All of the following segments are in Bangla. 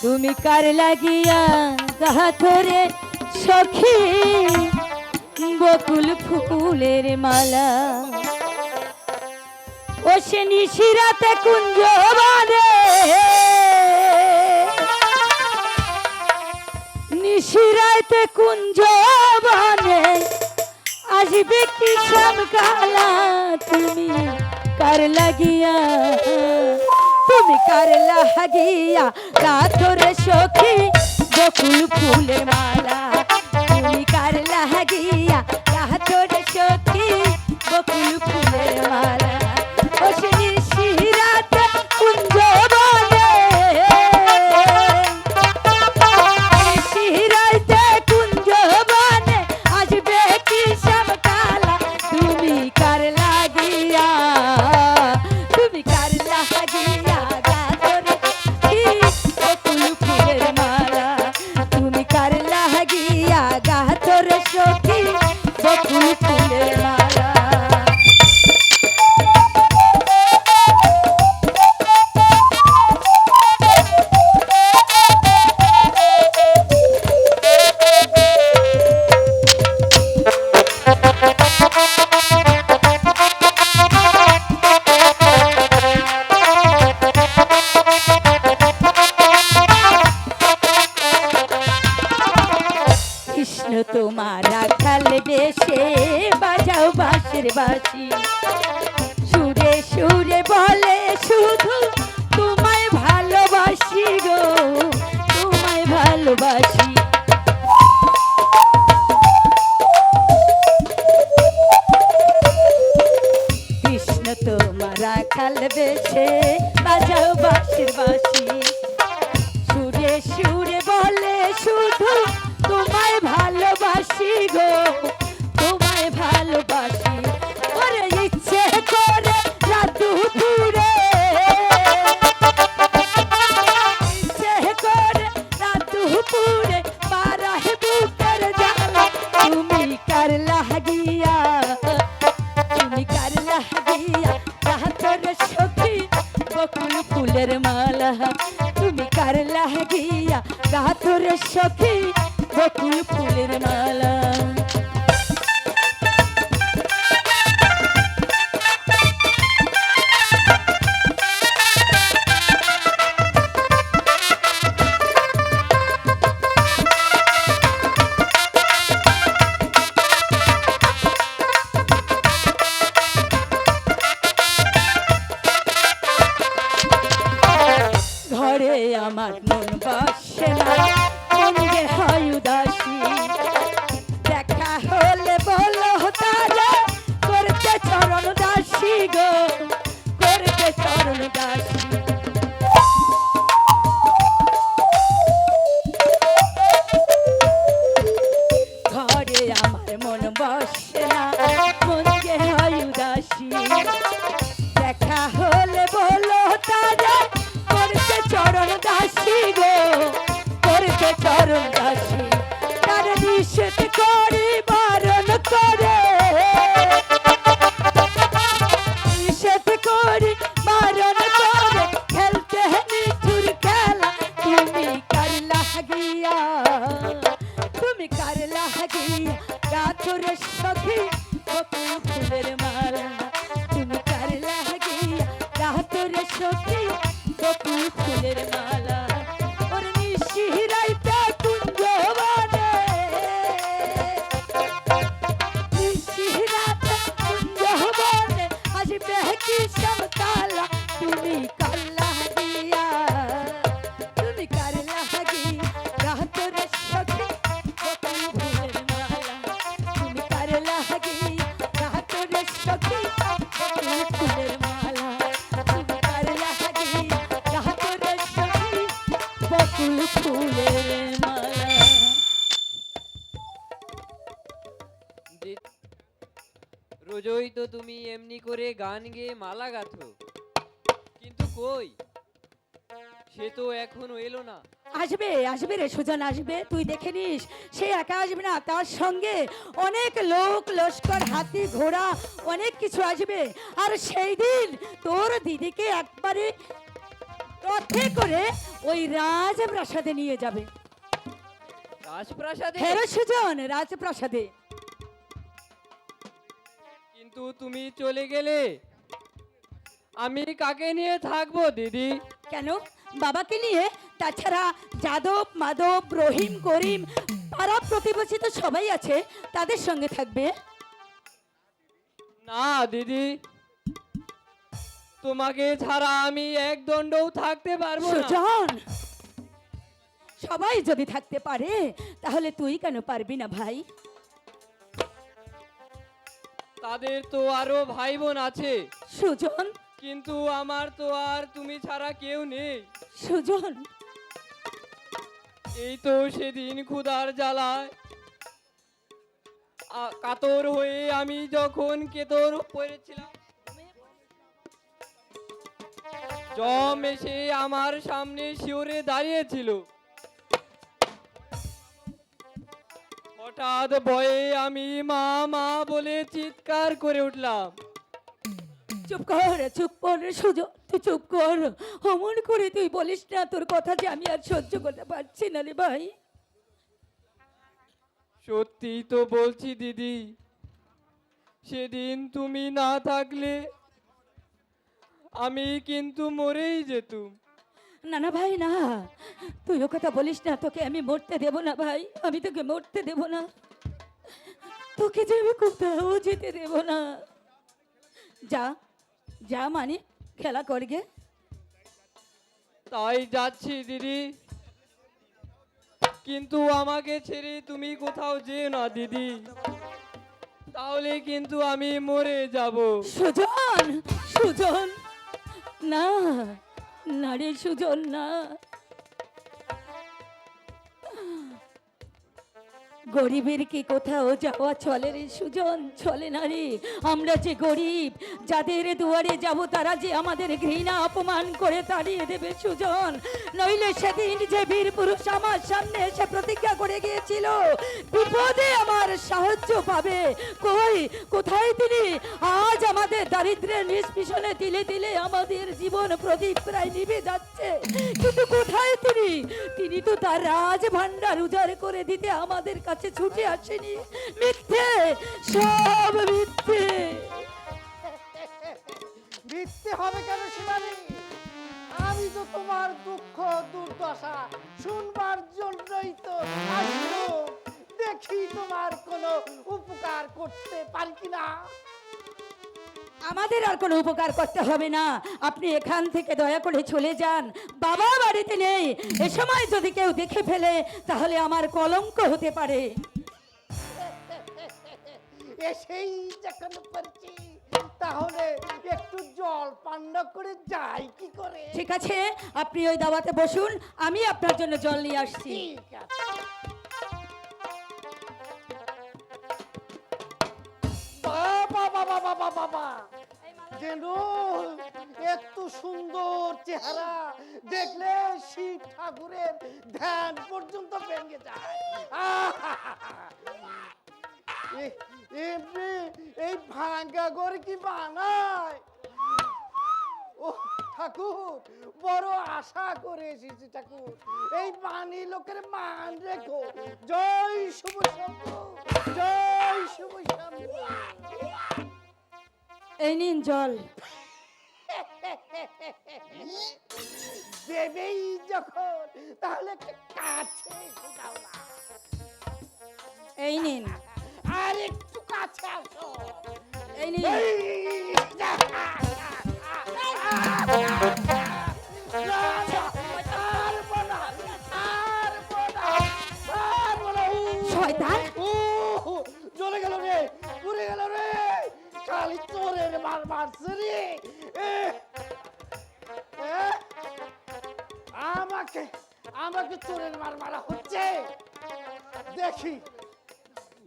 তুমি কার লাগিয়া গাহা ধরে সখী বকুল ফুলের মালা ও সে নিশিরাতে কুঞ্জ বারে নিশিরাতে কুঞ্জ বানে আসবে কি শ্যামকালা তুমি কার লাগিয়া তুমি কার লাগিয়া রাতরে সখী বকুল ফুলের মালা তুমি কার লাগিয়া রাতরে সখী বকুল ফুলের মালা ও সে নিশিরাতে কুঞ্জ বনে নিশিরাতে কুঞ্জ বনে আসবে কি শ্যামকালা তুমি কার লাগিয়া তুমি কার লাগিয়া গাতরে কি বকুল ফুলের মালা তুমি কার লাগিয়া গাতরে সখী বকুল ফুলের মালা কৃষ্ণ তোমার রাখাল বেশে বাজাও বাঁশের বাঁশি সুরে সুরে বলে শুধু তোমায় ভালোবাসি গো তোমায় ভালোবাসি কৃষ্ণ তোমার রাখাল বেশে বাজাও বাঁশের বাঁশি সুরে সুরে বলে শুধু তোমায় ভালোবাসি গো তোমায় ভালোবাসি ওরে ইচ্ছে করে রাত দুপুরে ইচ্ছে করে রাত দুপুরে পারাহে বুকের জ্বালা তুমি কার লাগিয়া তুমি কার লাগিয়া রাতরে সখী বকুল ফুলের মালা তুমি কার লাগিয়া রাতরে সখী বকুল ফুলের মালা ঘরে আমার মন বসে না মনে হয় উদাসী দেখা হলে বলো তারা করতে চরণ দাসী গো করতে চরণ দাসী ঘরে আমার মন বসে না মনে হয় উদাসী দেখা হলে বলো তারা করতে চরণ দাসী গো করতে চরণ দাসী তার নিষেধ করি বারণ করে নিষেধ করি বারণ করে খেলতে নিঠুর খেলা তুমি কার লাগিয়া তুমি কার লাগিয়া রাতরে সখী বকুল ফুলের মালা তুমি কার লাগিয়া রাতরে সখী বকুল ফুলের মালা ওর নিশিরাইতে কুঞ্জ বনে নিশিরাতে কুঞ্জ বনে আসবে কি শ্যামকালা তুমি কার লাগিয়া তুমি কার লাগিয়া রাতরে সখী বকুল ফুলের মালা তুমি কার লাগিয়া রাতরে সখী বকুল ফুলের মালা তুমি কার লাগিয়া রাতরে সখী বকুল ফুলের মালা রোজই তো তুমি এমনি করে গান গেয়ে মালা গাঁথো, কিন্তু কই সে তো এখনো এলো না। আসবে আসবে রে সুজন আসবে, তুই দেখে নিস। সে একা আসবে না, তার সঙ্গে অনেক লোক লস্কর হাতি ঘোড়া অনেক কিছু আসবে। আর সেই দিন তোর দিদিকে একবারে রথে করে ওই রাজপ্রাসাদে নিয়ে যাবে। রাজপ্রাসাদে? হ্যাঁ সুজন, রাজপ্রাসাদে। কিন্তু তুমি চলে গেলে আমি কাকে নিয়ে থাকবো দিদি? কেন? বাবাকে নিয়ে। তাছাড়া যাদব, মাধব, রহিম, করিম, পাড়া প্রতিবেশী তো সবাই আছে, তাদের সঙ্গে থাকবে। না দিদি, তোমাকে ছাড়া আমি এক দণ্ডও থাকতে পারবো না। সুজন, সবাই যদি থাকতে পারে তাহলে তুই কেন পারবি না ভাই? তাদের তো আরো ভাই বোন আছে, সুজন, কিন্তু আমার তো আর তুমি ছাড়া কেউ নেই। সুজন, এই তো সেদিন ক্ষুধার জ্বালায় কাতর হয়ে আমি যখন কেতর পড়েছিলাম, জম এসে আমার সামনে শিওরে দাঁড়িয়েছিল। হঠাৎ ভয়ে আমি মা মা বলে চিৎকার করে উঠলাম। চুপ কর, চুপ কর সুজন, তুই চুপ কর। অমন করে তুই বলিস না, তোর কথা যে আমি আর সহ্য করতে পারছি না রে ভাই। সত্যি তো বলছি দিদি, সেদিন তুমি না থাকলে আমি কিন্তু মরেই যেতুম। না না ভাই না, তুই ও কথা বলিস না, তোকে আমি মরতে দেব না ভাই, আমি তোকে মরতে দেব না, তোকে যে আমি কোথাও যেতে দেব না। যা যা, মানে খেলা করগে। তাই যাচ্ছি দিদি, কিন্তু আমাকে ছেড়ে তুমি কোথাও যেও না দিদি, তাহলে কিন্তু আমি মরে যাব। সুজন, সুজন, না না রে সুজন, না। গরিবের কি কোথাও যাওয়া চলে রে সুজন? চলে না রে। আমরা যে গরিব, যাদের দুয়ারে যাব তারা যে আমাদের ঘৃণা অপমান করে তাড়িয়ে দেবে সুজন। নইলে সেদিন যে বীর পুরুষ আমার সামনে এসে প্রতিজ্ঞা করে গিয়েছিল বিপদে আমার সাহায্য পাবে, কই কোথায় তিনি? আজ আমাদের দারিদ্র্যের নিষ্পিষণে তিলে তিলে আমাদের জীবন প্রদীপ প্রায় নিভে যাচ্ছে, কিন্তু কোথায় তিনি? তিনি তো তার রাজ ভান্ডার উজাড় করে দিতে আমাদের কাছে ছুটে আসেনি। মিথ্যে, সব মিথ্যে। মিথ্যে হবে কেন শিবানী? আমি তো তোমার দুঃখ দুর্দশা শুনবার জন্যই তো আসলাম। দেখি তোমার কোনো উপকার করতে পারি কিনা। আমাদের আর কোনো উপকার করতে হবে না, আপনি এখান থেকে দয়া করে চলে যান। বাবা বাড়িতে নেই, এ সময় যদি কেউ দেখে ফেলে তাহলে আমার কলঙ্ক হতে পারে। এসেই যখন করছি তাহলে একটু জল পান করে যাই কি করে? ঠিক আছে, আপনি ওই দাওয়াতে বসুন, আমি আপনার জন্য জল নিয়ে আসছি। ঠিক আছে। বাবা বাবা বাবা বাবা, যেন এত সুন্দর চেহারা দেখলে শিব ঠাকুরের ধ্যান পর্যন্ত ভেঙে যায়। এমনি এই ভাঙ্গা ঘর কি বানায়? ও ঠাকুর, বড় আশা করে এসেছি ঠাকুর, এই বাণী লোকের মান রেখো। জয় শুভ শম্ভু, জয় শুভ শম্ভু। এই নিন জল। দেবেই যখন তাহলে একটু কাছে এসে দাও না। এই নিন, আর একটু কাছে আসো। এই নিন। শয়তান, জ্বলে গেল রে, পুড়ে গেল রে, খালি চোরের মার মারছে রে। আমাকে আমাকে চোরের মার মারা হচ্ছে। দেখি,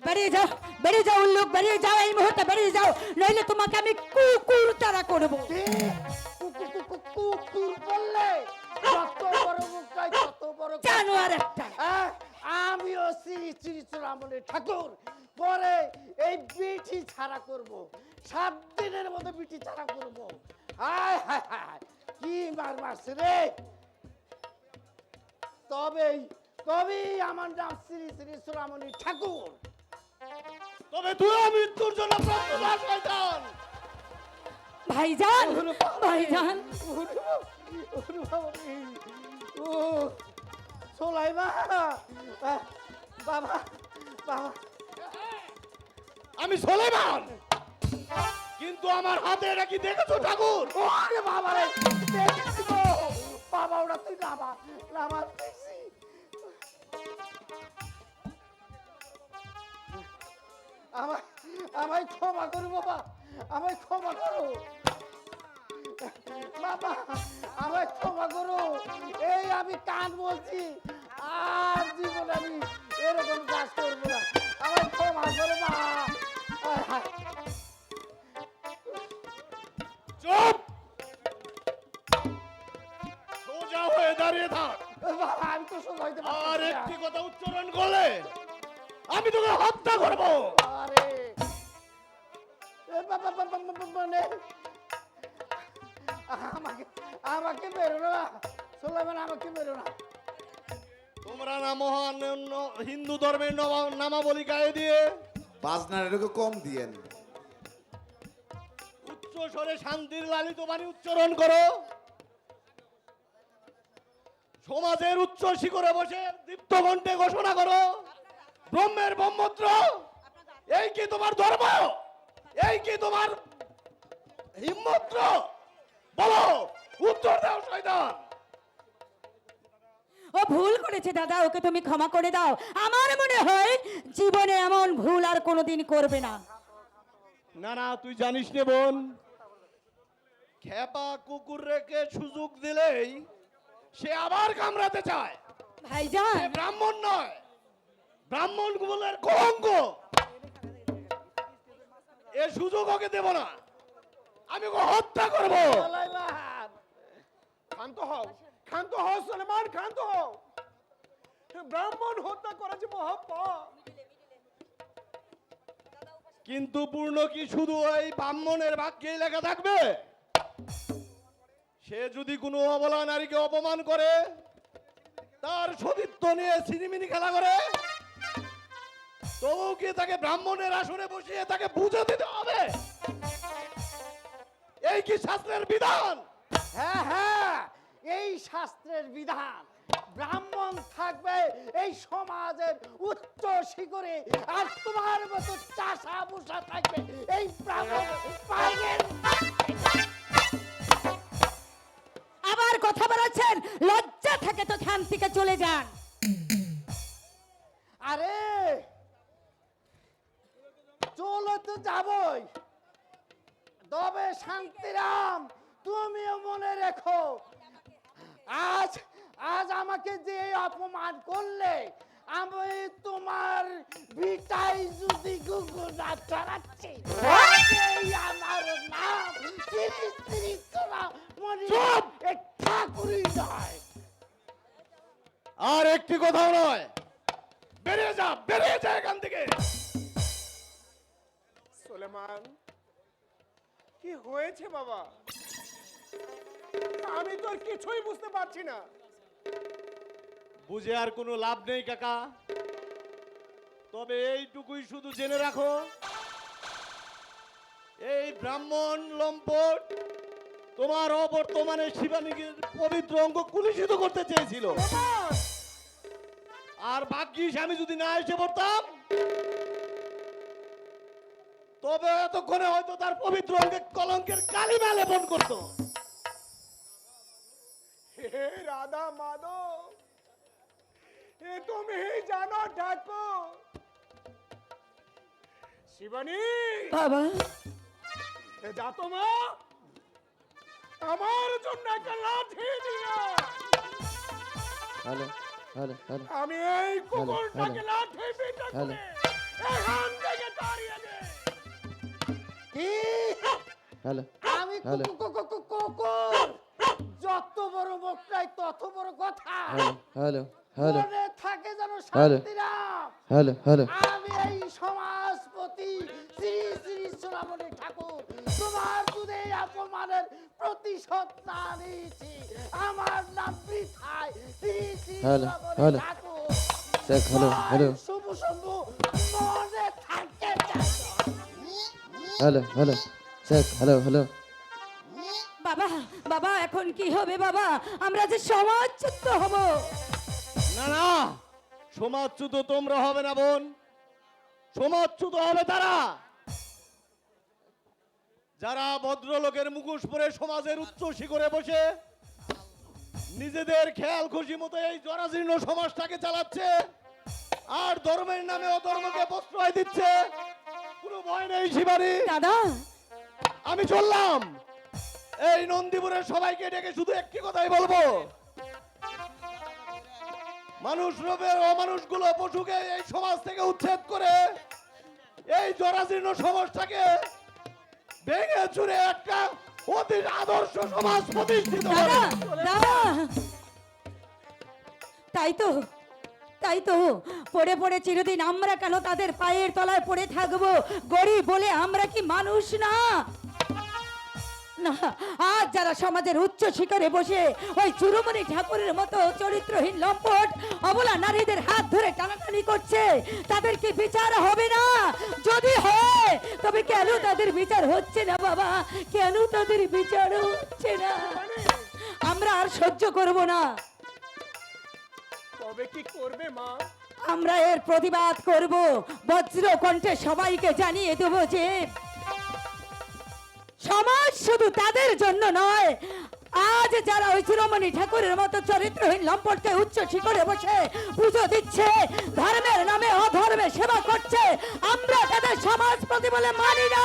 বেরিয়ে যাও, বেরিয়ে যাও উল্লুক, বেরিয়ে যাও এই মুহূর্তে, বেরিয়ে যাও, নইলে তোমাকে আমি কুকুর তারা করবো। কুকুর বললে যত বড় মুখ নয় তত বড় জানোয়ার একটা। আমিও শ্রী শ্রী চূড়ামণি ঠাকুর পরে এই বিটি ছাড়া করব, 7 দিনের মধ্যে বিটি ছাড়া করব। হায় হায় হায়, কি মার মারছে রে। তবেই আমার নাম শ্রী শ্রী সোনামণি ঠাকুর। তবে তুইও মৃত্যুর জন্য প্রস্তুত শয়তান। ভাইজান, ভাইজান, ও সোলাইমা, বাবা বাবা, আমি সুলাইমান, কিন্তু আমার হাতে এটা কি দেখেছো ঠাকুর? ওরে বাবা রে, দেখছি গো। বাবা ওরা তুই নামা নামা, দেখছি। আমায় ক্ষমা করো বাবা, আমায় ক্ষমা করো বাবা, আমায় ক্ষমা করো। এই আমি কান বলছি, আর জীবন আমি এরকম কাজ করবো না। আমায় ক্ষমা করো মা। আয় হায়। চুপ! সোজা হয়ে দাঁড়িয়ে থাক। বাবা আমি তো সোজা হইতে আর পারছি না। একটি কথা উচ্চারণ করলে আমি তোকে হত্যা করবো। আরে এ বাবা বাবা বাবা, মানে আমাকে আমাকে বেরো না সোলাইমান, আমাকে বেরো না। তোমরা না মহান হিন্দু ধর্মের নামাবলী গায়ে দিয়ে বাজনার এটাকে কম দিয়েন। উচ্চ স্বরে শান্তির লালিত বাণী উচ্চারণ করো। সমাজের উচ্চ শিখরে বসে দীপ্ত কণ্ঠে ঘোষণা করো, ব্রহ্মের ব্রহ্মত্র। এই কি তোমার ধর্ম? এই কি তোমার হিম্মত্র? বলো, উত্তর দাও শয়তান। ও ভুল করেছে দাদা, ওকে তুমি ক্ষমা করে দাও। আমার মনে হয় জীবনে এমন ভুল আর কোনোদিন করবে না। না না, তুই জানিস নে বোন, খেপা কুকুর রেখে সুযোগ দিলেই সে আবার কামড়াতে চায়। ভাইজান, সে ব্রাহ্মণ নয়, ব্রাহ্মণ কুলের কলঙ্ক। এ সুযোগ ওকে দেব না, আমি ওকে হত্যা করব। সোলাইমান ক্ষান্ত হও, ক্ষান্ত হও সুলেমান, ক্ষান্ত হও। ব্রাহ্মণ হত্যা করা যে মহাপাপ। কিন্তু পূর্ণ কি শুধু ওই ব্রাহ্মণের ভাগ্যেই লেখা থাকবে? সে যদি কোনো অবলা নারীকে অপমান করে, তার সতীত্ব নিয়ে সিনেমিনি খেলা করে, তবু কি তাকে ব্রাহ্মণের আসনে বসিয়ে তাকে বুঝে দিতে হবে? এই কি শাস্ত্রের বিধান? হ্যাঁ হ্যাঁ, এই শাস্ত্রের বিধান। ব্রাহ্মণ থাকবে এই সমাজের উচ্চ শিখরে, আর তোমার মতো চাষা বুসা থাকবে এই ব্রাহ্মণ পায়ের। আবার কথা বলাচ্ছেন, লজ্জা থাকে তো খান থেকে চলে যান। আরে চলো তো যাবই, তবে শান্তিরাম তুমিও মনে রেখো, আজ আজ আমাকে যে অপমান করলে, আমি তোমার ভিটাই যদি গুগু না চড়াচ্ছি, এই আমার নাম শ্রী শ্রী সোনামণি ঠাকুরই নয়। আর একটি কথাও নয়, বেরিয়ে যা, বেরিয়ে যা এখান থেকে। সুলেমান, কি হয়েছে বাবা? আমি তো আর কিছুই বুঝতে পারছি না। বুঝে আর কোনো লাভ নেই কাকা, তবে এইটুকুই শুধু জেনে রাখো, এই ব্রাহ্মণ লম্পট তোমার অবর্তমানে শিবানীর পবিত্র অঙ্গ কুলিশিত করতে চেয়েছিল। আর ভাগ্যিস আমি যদি না এসে পড়তাম, তবে এতক্ষণে হয়তো তার পবিত্র অঙ্গে কলঙ্কের কালিমা লেপন করতো। হে রাধা মাধব, এ তুমি জানো ঠাকুর। শিবানী, বাবা, এ যা তো মা, আমার জন্য একটা লাঠি দিও। হ্যালো হ্যালো হ্যালো আমি এই কুকুরটাকে হ্যালো। লাঠি পিটা হ্যালো। করে এখান থেকে তাড়িয়ে দে। কি? হ্যালো আমি হ্যালো। কুকুর, যত বড় মুখটাই তত বড় কথা। হ্যালো হ্যালো মনে থাকে যেন হ্যালো। শান্তিরাম, হ্যালো হ্যালো আমি এই সমাজপতি শ্রী শ্রী সোনামণি ঠাকুর তোমার যদি এই অপমানের প্রতিশোধ না নিয়েছি আমার নাম বৃথায় দিয়েছি হ্যালো, নগরী হ্যালো। ঠাকুর। শেখ, হ্যালো, হ্যালো। শুভ শম্ভু মনে থাকতে চাই। Hello, hello. শেখ, হ্যালো, হ্যালো। বাবা বাবা এখন কি হবে বাবা? আমরা যে সমাজচ্যুত হব। না না, সমাজচ্যুত তোমরা হবে না বোন, সমাজচ্যুত হবে তারা যারা ভদ্রলোকের মুখোশ পরে সমাজের উচ্চ শিখরে বসে নিজেদের খেয়াল খুশি মতো এই জরাজীর্ণ সমাজটাকে চালাচ্ছে আর ধর্মের নামে অধর্মকে প্রশ্রয় দিচ্ছে। কোনো ভয় নেই শিবানী, দাদা আমি চললাম। এই নন্দীপুরের সবাইকে ডেকে শুধু একটি কথাই বলবো, মানুষ রূপের অমানুষগুলো পশুকে এই সমাজ থেকে উচ্ছেদ করে এই জরাজীর্ণ সমাজটাকে ভেঙে চুরে একটা অতি আদর্শ সমাজ প্রতিষ্ঠিত দাদা করে। দাদা তাই তো পড়ে পড়ে চিরদিন আমরা কেন তাদের পায়ের তলায় পড়ে থাকবো? গরিব বলে আমরা কি মানুষ না? না, আজ যারা সমাজের উচ্চ শিখরে বসে ওই চুরুমণি ঠাকুরের মতো চরিত্রহীন লম্পট অবলা নারীদের হাত ধরে টানাটানি করছে, তাদের কি বিচার হবে না? যদি হয় তবে কেন তাদের বিচার হচ্ছে না বাবা? কেন তাদের বিচার হচ্ছে না? আমরা আর সহ্য করব না। তবে কি করবে মা? আমরা এর প্রতিবাদ করব, বজ্র কণ্ঠে সবাইকে জানিয়ে দেব যে সমাজ শুধু তাদের জন্য নয়, আজ যারা ওই শিরোমণি ঠাকুরের মতো চরিত্রহীন লম্পটকে উচ্চ শিখরে বসে পুজো দিচ্ছে, ধর্মের নামে অধর্মে সেবা করছে, আমরা তাদের সমাজপতি বলে মানি না।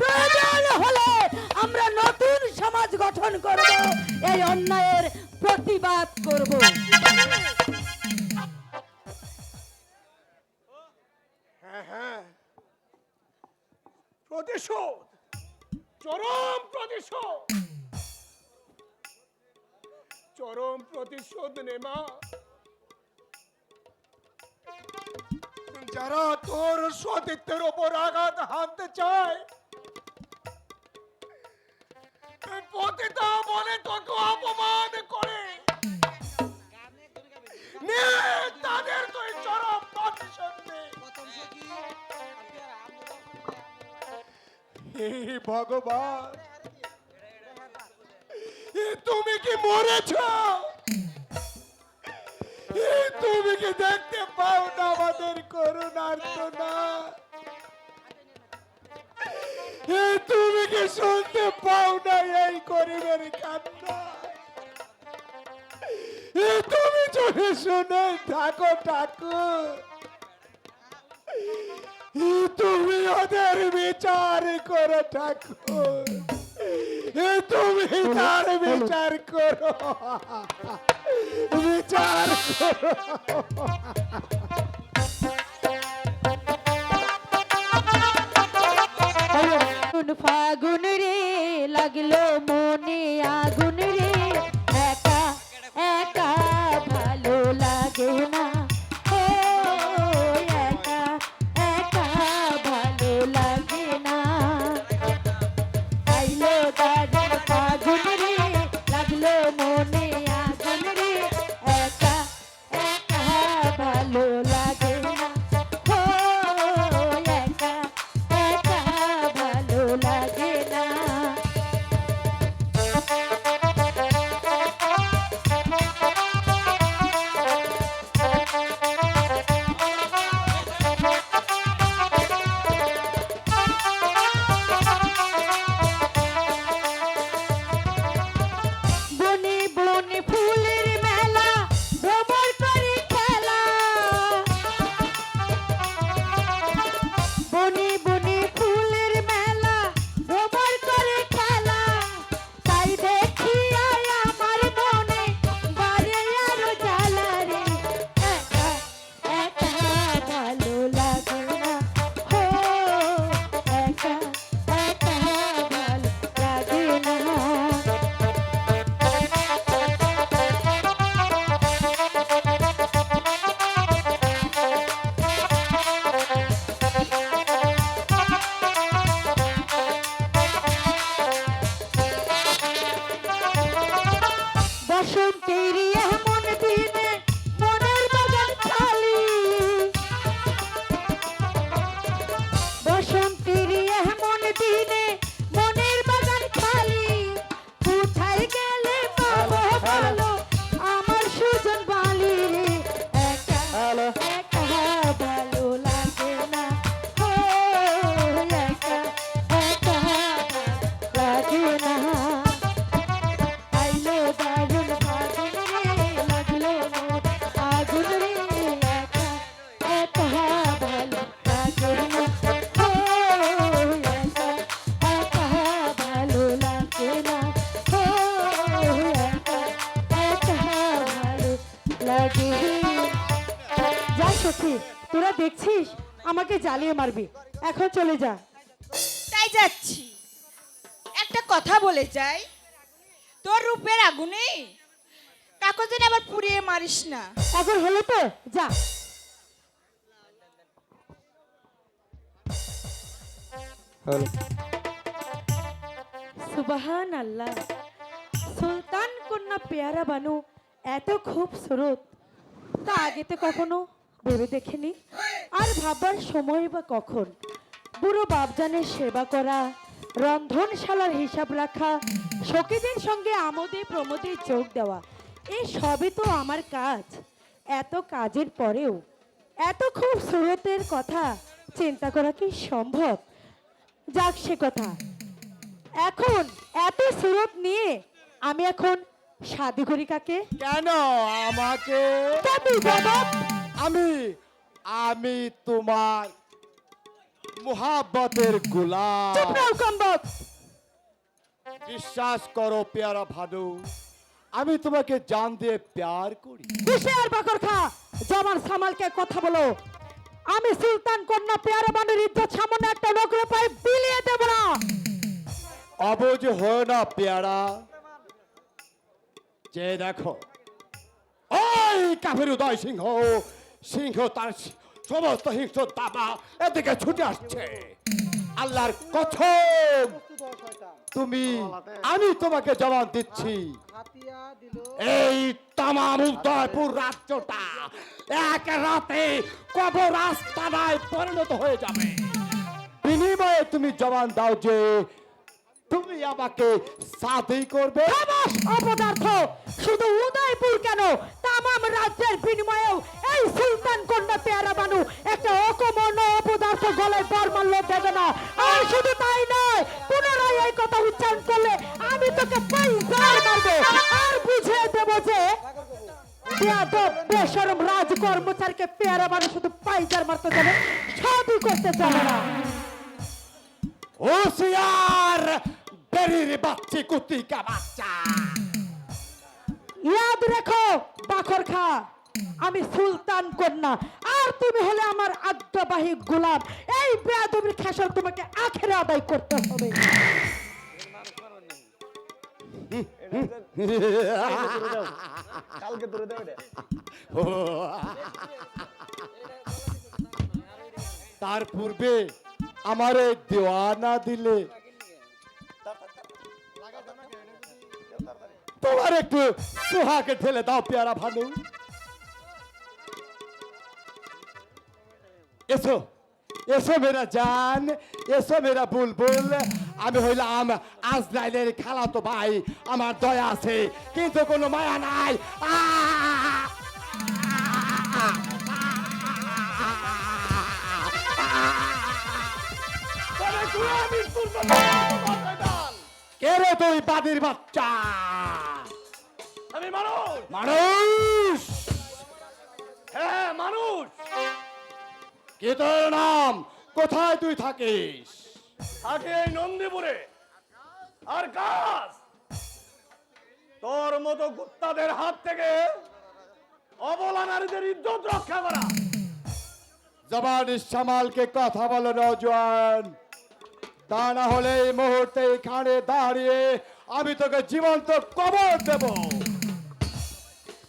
প্রয়োজন হলে আমরা নতুন সমাজ গঠন করব, এই অন্যায়ের প্রতিবাদ করব। হ্যাঁ হ্যাঁ, প্রতিশোধ, চরম প্রতিশোধ, চরম প্রতিশোধ নে মা। যারা তোর সতীত্বের ওপর আঘাত হানতে চায়, পতিতা বলে তোকে অপমান করে, নে তাদের তুই চরম প্রতিশোধ নে। হে ভগবান, তুমি কি মরেছ? তুমি কি দেখতে পাও না আমাদের করুণার না? তুমি কি শুনতে পাও না এই গরিবের কান্না? তুমি যদি শুনে থাকো ঠাকুর, তুমি ওদের বিচার করো ঠাকুর, তুমি তার বিচার করো, বিচার করো। ফাগুন রে লাগলো মনে আগুন রে, একা একা ভালো লাগে না, ও একা একা ভালো লাগে না। আইলো দাদা ফাগুন রে লাগলো মনে আগুন রে, একা একা ভালো লাগে না, ও একা একা ভালো লাগে না। যা সখী, তোরা দেখছিস আমাকে জ্বালিয়ে মারবি, এখন চলে যা। তাই যাচ্ছি। একটা কথা বলে যাই, তোর রূপের আগুনে কাকু যেন আবার পুড়িয়ে মারিস না। এখন হলো তো, যা। সুবহান আল্লাহ, সুলতান কন্যা পেয়ারা বানু এত খুবসুরত তা আগে তো কখনো ভেবে দেখিনি। আর ভাববার সময় বা কখন। বুড়ো বাপজানের সেবা করা, রন্ধনশালার হিসাব রাখা, সখীদের সঙ্গে আমোদে প্রমোদে যোগ দেওয়া, এই সবই তো আমার কাজ। এত কাজের পরেও এত খুবসুরতের কথা চিন্তা করা কি সম্ভব? যাক সে কথা। এখন এত সুরত নিয়ে আমি এখন শাদি করি কাকে? কেন আমাকে? তবে বাবা, আমি আমি তোমার মুহাব্বতের গোলাম। চুপ রাও কম্বক। বিশ্বাস করো পেয়ারা ভানু, আমি তোমাকে জান দিয়ে প্যার করি। হুশিয়ার বাকর খা, জবান সামালকে কথা বলো। আমি সুলতান কন্যা পেয়ারা বানুর ইজ্জত সামনে একটা নকরে পায়ে বিলিয়ে দেব না। অবুঝ হয় না পেয়ারা। যে দেখো ওই কাফের উদয় সিংহ, সিংহ তার সমস্ত হিংস্র দাবা এদিকে ছুটে আসছে। আল্লাহর কসম, তুমি আমি তোমাকে জবাব দিচ্ছি, এই তামাম উদয়পুর রাজ্যটা এক রাতে কবর আস্তানায় পরিণত হয়ে যাবে। বিনিময়ে তুমি জবান দাও যে তুমি আমাকে শাদি করবে। খামোশ অপদার্থ! শুধু উদয়পুর কেন, তামাম রাজ্যের বিনিময়েও এই সুলতান কন্যা পেয়ারা বানু একটা অকমন্য অপদার্থ গলায় বর মারলে দেবে না। আর শুধু তাই নয়, পুনরায় এই কথা উচ্চারণ করলে আমি তোকে পাইজার মারবো আর বুঝিয়ে দেব যে বেয়াদব বেশরম রাজ কর্মচারীকে পেয়ারা বানু শুধু পাইজার মারতে যাবে, শাদি করতে যাবে না। হুঁশিয়ার বেরির বাচ্চি কুতিকা বাচ্চা! ইয়াদ রেখো বাখর খা, আমি সুলতান কন্যা আর তুমি হলে আমার আজ্ঞাবাহী গোলাম। এই বেয়াদবির খেসার তোমাকে আখেরে আদায় করতে হবে। কালকে তোরে দেবে রে। তার পূর্বে আমার এই দেওয়ানা দিলে তোমার একটু সোহাকে ঠেলে দাও পেয়ারা ভানু। এসো এসো মেরা জান, এসো মেরা বুলবুল। আমি হইলাম আজরাইলের খালাতো ভাই, আমার দয়া আছে কিন্তু কোনো মায়া নাই। কে রে তুই বাদির বাচ্চা? আমি মানুষ। মানুষ? হ্যাঁ মানুষ। কি তোর নাম? কোথায় তুই থাকিস? থাকে এই নন্দীপুরে। আর কাজ তোর মতো কুত্তাদের হাত থেকে অবলা নারীদের ইজ্জত রক্ষা করা। জবান সামালকে কথা বলো নওজোয়ান, তা না হলে এই মুহূর্তে এখানে দাঁড়িয়ে আমি তোকে জীবন্ত কবর দেব।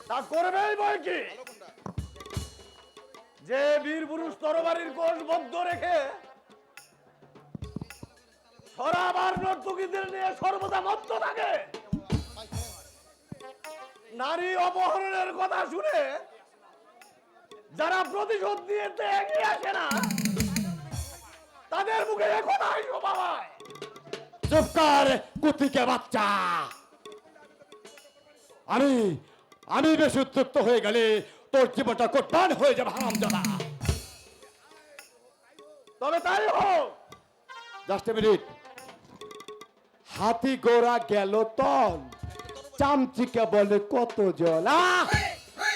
তা করবেই বই কি? যে বীর পুরুষ তরবারির কোষ বদ্ধ রেখে সরাবার নর্তকীদের নিয়ে সর্বদা মত্ত থাকে, নারী অপহরণের কথা শুনে যারা প্রতিশোধ নিয়ে এগিয়ে আসে না, তাদের মুখে এ কথাই শোভা পায়। চুপ কর কুতিকে বাচ্চা! আমি বেশ উত্তপ্ত হয়ে গেলে তোর জীবনটা কোটবান হয়ে যাবে হারামজাদা। তবে তাই হোক। Just a minute. হাতি গোড়া গেল তল, চামচিকে বলে কত জল।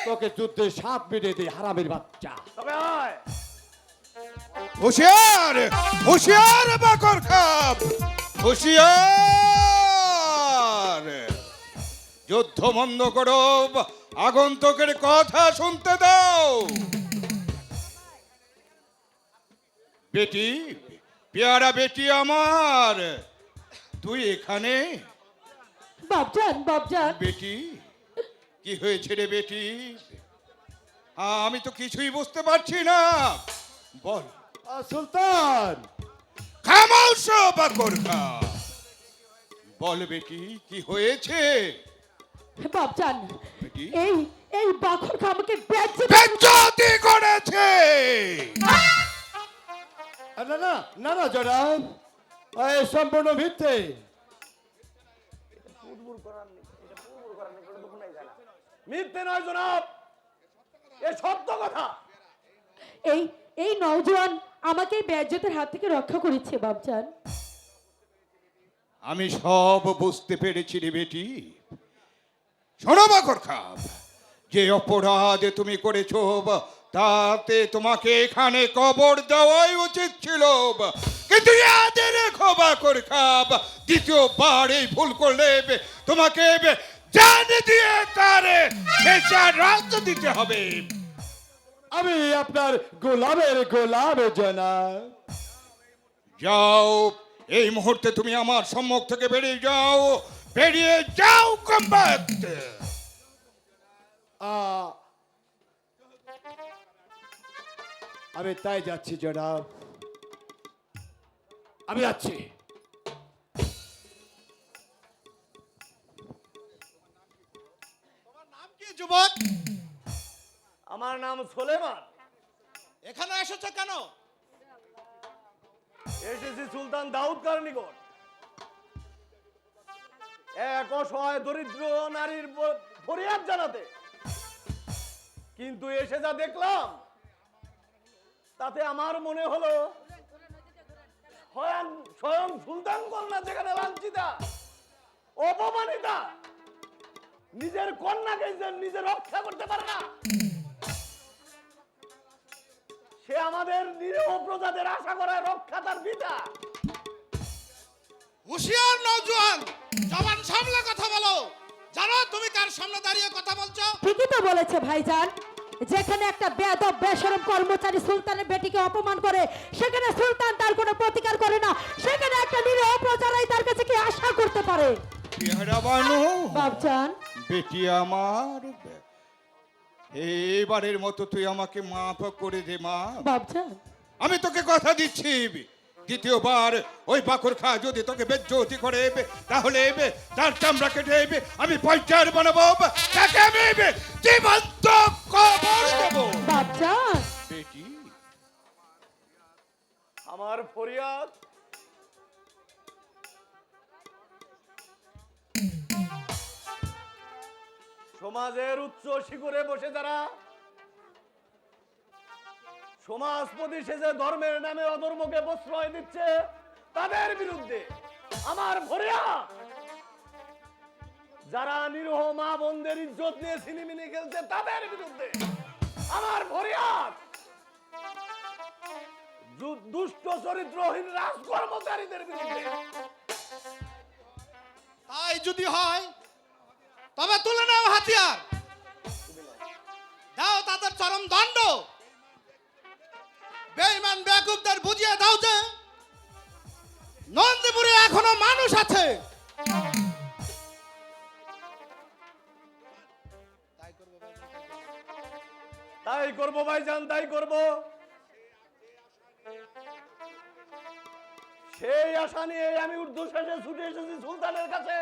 তোকে যুদ্ধে 7 মিনিটে দিই হারামের বাচ্চা। তবে আয়। হুঁশিয়ার হুঁশিয়ার বাকর খাপ, হুঁশিয়ার! যুদ্ধ বন্ধ করো, আগন্তুকের কথা শুনতে দাও। বেটি, পেয়ারা বেটি আমার, তুই এখানে? বাপজান বাপজান, বেটি, কি হয়েছে রে বেটি? আমি তো কিছুই বুঝতে পারছি না, বল। সুলতান, খামোশ বাকর খা, বল বেটি কি হয়েছে? বাপজান, বেটি এই এই বাখর আমাকে বেজ্জতি করেছে। না না না না জনাব, এ সম্পূর্ণ মিথ্যে। মিথ্যে নয় জনাব, এ সত্য কথা। এই এই নওজোয়ান আমাকে এই বেজ্জতের হাত থেকে রক্ষা করেছে বাপজান। আমি সব বুঝতে পেরেছি রে বেটি। শোনো বাকর খাব, যে অপরাধ তুমি করেছো তাতে তোমাকে এখানে কবর দেওয়াই উচিত ছিল, কিন্তু এদের রেখো বাকর খাব, দ্বিতীয়বার এই ভুল করলে তোমাকে জান দিয়ে তার রাস্তা দিতে হবে। আমি আপনার গোলামের গোলাম জনাব। যাও, এই মুহূর্তে তুমি আমার সম্মুখ থেকে বেরিয়ে যাও, বেরিয়ে যাও। Come back. আমি তাই যাচ্ছি জনাব, আমি যাচ্ছি। যুবক, আমার নাম সোলেমান। এখানে এসেছো কেন? এসেছি সুলতান দাউদ কার নিকট, এক অসহায় দরিদ্র নারীর ফরিয়াদ জানাতে। কিন্তু এসে যা দেখলাম তাতে আমার মনে হলো স্বয়ং স্বয়ং সুলতান কন্যা যেখানে লাঞ্ছিতা, অপমানিতা, নিজের কন্যাকে নিজে রক্ষা করতে পারে না, সে আমাদের নিরীহ প্রজাদের আশা করায় রক্ষা তার পিতা। হুঁশিয়ার নওজোয়ান, জবান সামলে কথা বলো। জানো তুমি কার সামনে দাঁড়িয়ে কথা বলছো? ঠিকই তো বলেছে ভাইজান, যেখানে একটা বেয়াদব বেশরম কর্মচারী সুলতানের বেটিকে অপমান করে, সেখানে সুলতান তার কোনো প্রতিকার করে না, সেখানে একটা নিরীহ প্রজারাই তার কাছে কি আশা করতে পারে? পেয়ারা বানু, বাপজান, বেটি আমার, এবারের মতো তুই আমাকে মাফ করে দে মা। বাপজান, আমি তোকে কথা দিচ্ছি, দ্বিতীয়বার ওই বাকর খা যদি তোকে বেজ্জতি করে তাহলে তার চামড়া কেটে আমি পয়চার বানাবো, তাকে আমি জীবন্ত কবর দেব। বাপজান, বেটি, আমার ফরিয়াদ সমাজের উচ্চ শিখরে বসে যারা সমাজপতি সেজে ধর্মের নামে অধর্মকে প্রশ্রয় দিচ্ছে তাদের বিরুদ্ধে আমার ফরিয়াদ। যারা নিরীহ মা বোনদের ইজ্জত নিয়ে ছিনিমিনি খেলছে তাদের বিরুদ্ধে আমার ফরিয়াদ। দুষ্ট চরিত্রহীন রাজকর্মচারীদের বিরুদ্ধে। তাই যদি হয় তবে তুলে নাও হাতিয়ার, দাও তাদের চরম দণ্ড। বেঈমান বেকুবদের বুঝিয়ে দাও যে নন্দীপুরে এখনো মানুষ আছে। তাই করবো ভাইজান, তাই করবো। সেই আশা নিয়ে আমি ঊর্ধ্বশ্বাসে ছুটে এসেছি সুলতানের কাছে।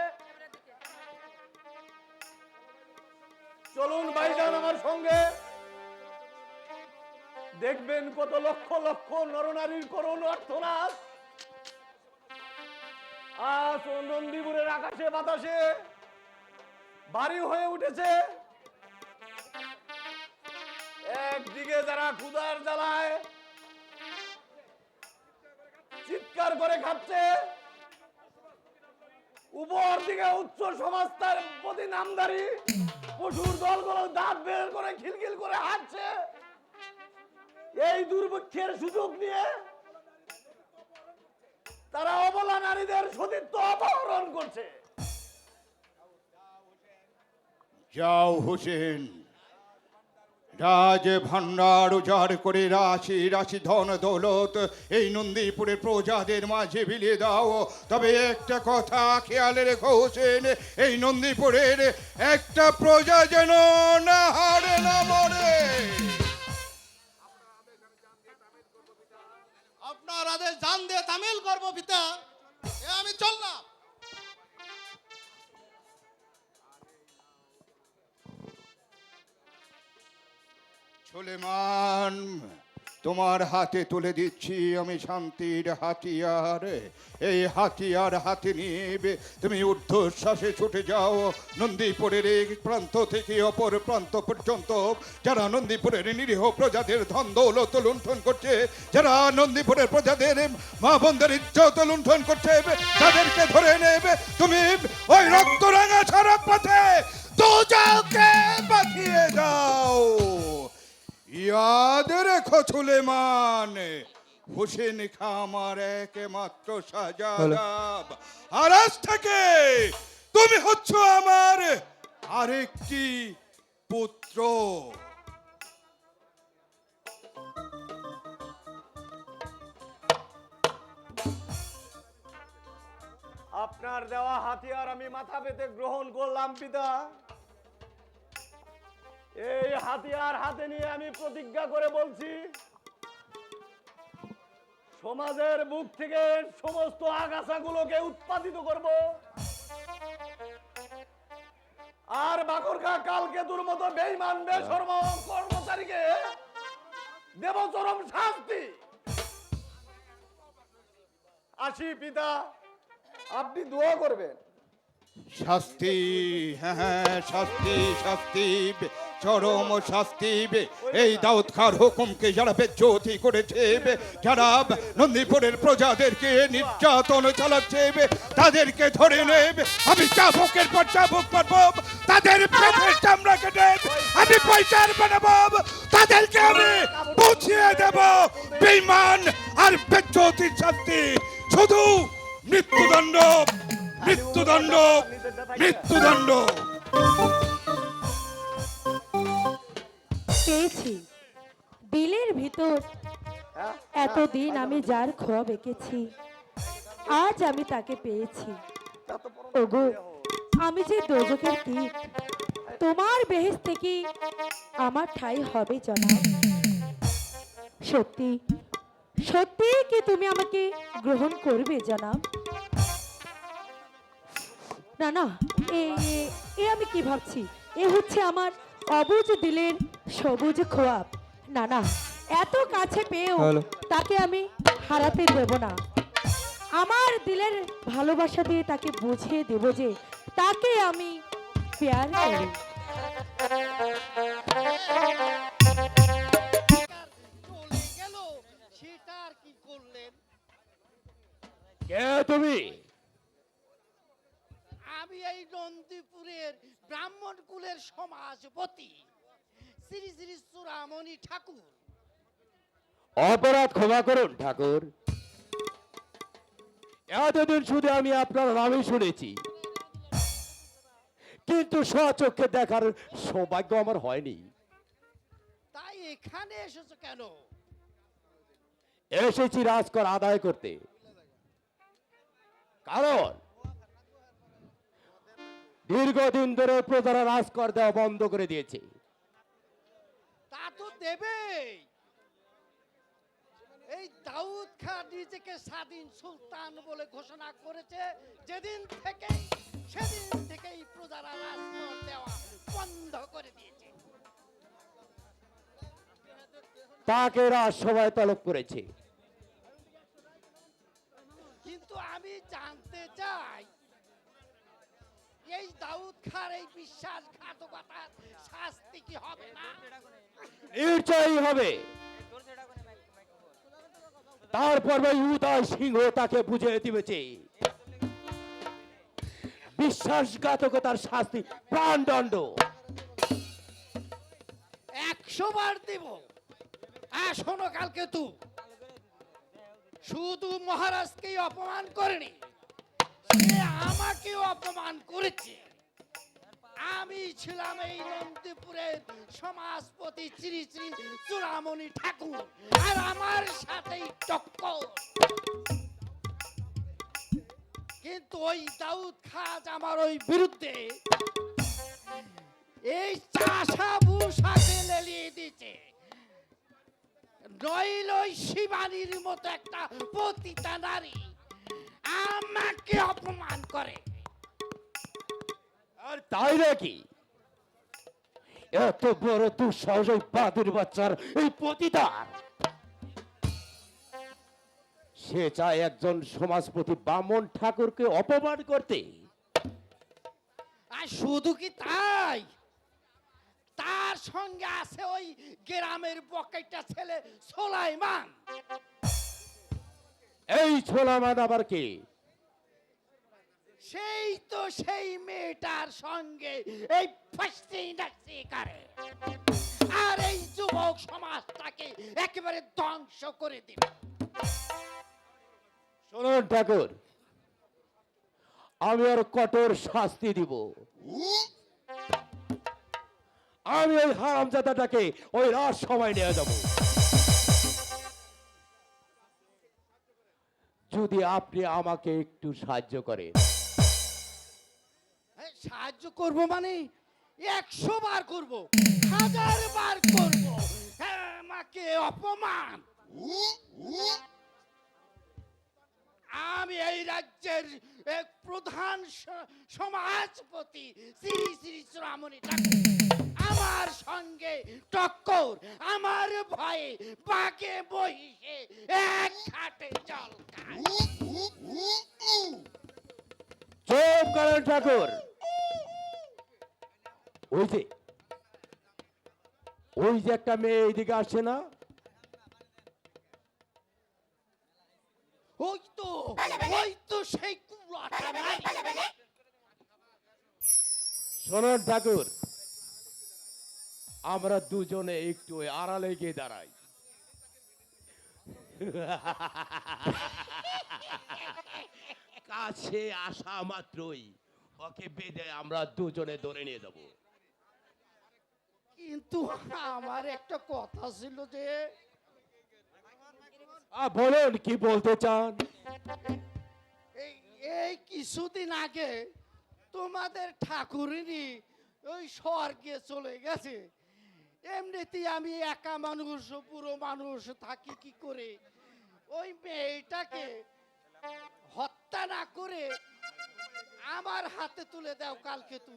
চলুন ভাইজান আমার সঙ্গে, দেখবেন কত লক্ষ লক্ষ নরনারীর করুণ অর্থনাদ আজ নন্দীপুরের আকাশে বাতাসে ভারী হয়ে উঠেছে। একদিকে যারা ক্ষুধার জ্বালায় চিৎকার করে খাচ্ছে, উপর দিকে উচ্চ সমাজতার প্রতি নামদারি পশুর দলগুলো দাঁত বের করে খিলখিল করে হাঁটছে। এই দুর্ভিক্ষের সুযোগ নিয়ে তারা অবলা নারীদের সতীত্ব অপহরণ করছে। যাও হোসেন, রাজ ভান্ডার উজাড় করে রাশি রাশি ধন দৌলত এই নন্দীপুরের প্রজাদের মাঝে বিলিয়ে দাও। তবে একটা কথা খেয়ালে রেখো হোসেন, এই নন্দীপুরের একটা প্রজা যেন না হারে না মরে। আপনার আদেশ জান দিয়ে তামিল করব পিতা, এ আমি চললাম। সুলেমান, তোমার হাতে তুলে দিচ্ছি আমি শান্তির হাতিয়ার। এই হাতিয়ার হাতে নিয়ে তুমি ঊর্ধ্বশ্বাসে ছুটে যাও নন্দীপুরের এক প্রান্ত থেকে অপর প্রান্ত পর্যন্ত। যারা নন্দীপুরের নিরীহ প্রজাদের ধন দৌলত লুণ্ঠন করছে, যারা নন্দীপুরের প্রজাদের মা বোনদের ইজ্জত লুণ্ঠন করছে, তাদেরকে ধরে নেবে তুমি ওই রক্তরাঙা সড়ক পথে দোজাকে পাঠিয়ে দাও। ইয়াদ রেখো সুলেমান, হোসেন খা আমার একমাত্র শাহজাদাব, আর আজ থেকে তুমি হচ্ছ আমার আরেকটি পুত্র। আপনার দেওয়া হাতিয়ার আমি মাথা পেতে গ্রহণ করলাম পিতা। এই হাতিয়ার হাতে নিয়ে আমি প্রতিজ্ঞা করে বলছি, সমাজের বুক থেকে সমস্ত আগাছাগুলোকে উৎপাদিত করব, আর বাকরখা কালকেতুর মতো বেঈমান বেশরম কর্মচারীকে দেব চরম শাস্তি। আসি পিতা, আপনি দোয়া করবেন। শাস্তি, হ্যাঁ শাস্তি, শাস্তি, চরম শাস্তি। এই দাউদ খার হুকুমকে যারা বেজ্জতি করেছে, যারা নন্দীপুরের প্রজাদেরকে নির্যাতন চালাচ্ছে, তাদেরকে ধরে নেবে। আমি চাবুকের পর চাবুক পারবো, তাদের পেটের চামড়া কেটে আমি পয়সার বানাবো, তাদেরকে আমি পৌঁছিয়ে দেব। বেঈমান আর বেজ্জতির শাস্তি শুধু মৃত্যুদণ্ড, মৃত্যুদণ্ড, মৃত্যুদণ্ড। পেয়েছি দিলের ভিতর এতদিন আমি যার খোয়া বেঁকেছি, আজ আমি তাকে পেয়েছি। ওগো, আমি যে দোজখের কীট, তোমার বেহেশতে কি আমার ঠাঁই হবে জনাব? সত্যি সত্যি কি তুমি আমাকে গ্রহণ করবে জনাব? না না, এ আমি কি ভাবছি, এ হচ্ছে আমার অবুঝ দিলের সবুজ খোয়াব। না না, এত কাছে পেয়েও তাকে আমি হারাতে দেব না। আমার দিলের ভালোবাসা দিয়ে তাকে বুঝিয়ে দেব যে তাকে আমি প্যার করি। কে তুমি? আমি এই নন্দীপুরের ব্রাহ্মণ কুলের সমাজপতি শ্রী শ্রী চূড়ামণি ঠাকুর। অপরাধ ক্ষমা করুন ঠাকুর, এতদিন শুধু আমি আপনার নামই শুনেছি, কিন্তু স্বচক্ষে দেখার সৌভাগ্য আমার হয়নি। তাই এখানে এসেছো কেন? এসেছি রাজকর আদায় করতে, কারণ দীর্ঘদিন ধরে প্রজারা রাজকর দেওয়া বন্ধ করে দিয়েছে। তা তো দেবেই। এই দাউদ খাঁ নিজেকে স্বাধীন সুলতান বলে ঘোষণা করেছে যেদিন সেদিন থেকেই প্রজারা রাজকর দেওয়া বন্ধ করে দিয়েছে। তাকে রাজসভায় তলব করেছে। কিন্তু আমি জানতে চাই, এই দাউদ খাঁর এই বিশ্বাসঘাতকতার শাস্তি কি হবে না? নিশ্চয়ই হবে। তারপর ওই উদয় সিংহ তাকে বুঝিয়ে দিবেছে বিশ্বাসঘাতকতার শাস্তি প্রাণদণ্ড। 100 বার দিব। শোনো কালকেতু, শুধু মহারাজকেই অপমান করেনি, সে আমাকেও অপমান করেছে। আমি ছিলাম এই নন্দীপুরের সমাজপতি শ্রী শ্রী চূড়ামণি ঠাকুর, আর আমার সাথেই টক্কর। কিন্তু ওই দাউদ খাজ আমার ওই বিরুদ্ধে এই চাষা ভূষাকে লেলিয়ে দিচ্ছে। নইল ওই শিবানীর মতো একটা পতিতা নারী আমাকে অপমান করে। আর তাই নাকি? এত বড় দুঃসাহস ওই বাদুর বাচ্চার, এই পতিতার! সে চায় একজন সমাজপতি বামন ঠাকুরকে অপমান করতে। আর শুধু কি তাই, তার সঙ্গে আছে ওই গ্রামের বকেটা ছেলে সোলাইমান। এই ছোলামান আবার কে? সেই তো সেই মেয়েটার সঙ্গে এই ফাঁসি নাচি করে, আর এই যুবক সমাজটাকে একেবারে ধ্বংস করে দিবে। শুনুন ঠাকুর, আমি ওর কঠোর শাস্তি দিব। আমি ওই হারামজাদাটাকে ওই রাত সময় নিয়ে যাব। যদি আপনি আমাকে একটু সাহায্য করেন। সাহায্য করব মানে 100 বার করব, 1000 বার করব। আমাকে অপমান, আমি এই রাজ্যের এক প্রধান সমাজপতি শ্রী শ্রী চূড়ামণি ঠাকুর, আমার সঙ্গে টক্কর, আমার ভয়ে বাঘে বহিষে এক ঘাটে জল খায়। চুপ করেন ঠাকুর। ওই যে একটা মেয়ে এইদিকে আসছে না? ওই তো সেই কুলাটা নারী। শোনেন ঠাকুর, আমরা দুজনে একটু ওই আড়ালে গিয়ে দাঁড়াই। কাছে আসা মাত্রই ওকে বেঁধে আমরা দুজনে ধরে নিয়ে যাব। কিন্তু আমার একটা কথা ছিল যে, বলুন কি বলতে চান? এই কিছুদিন আগে তোমাদের ঠাকুরিনী ওই স্বর্গে চলে গেছে। এমনিতেই আমি একা মানুষ, পুরো মানুষ থাকি কি করে? ওই মেয়েটাকে হত্যা না করে আমার হাতে তুলে দাও কালকে তু,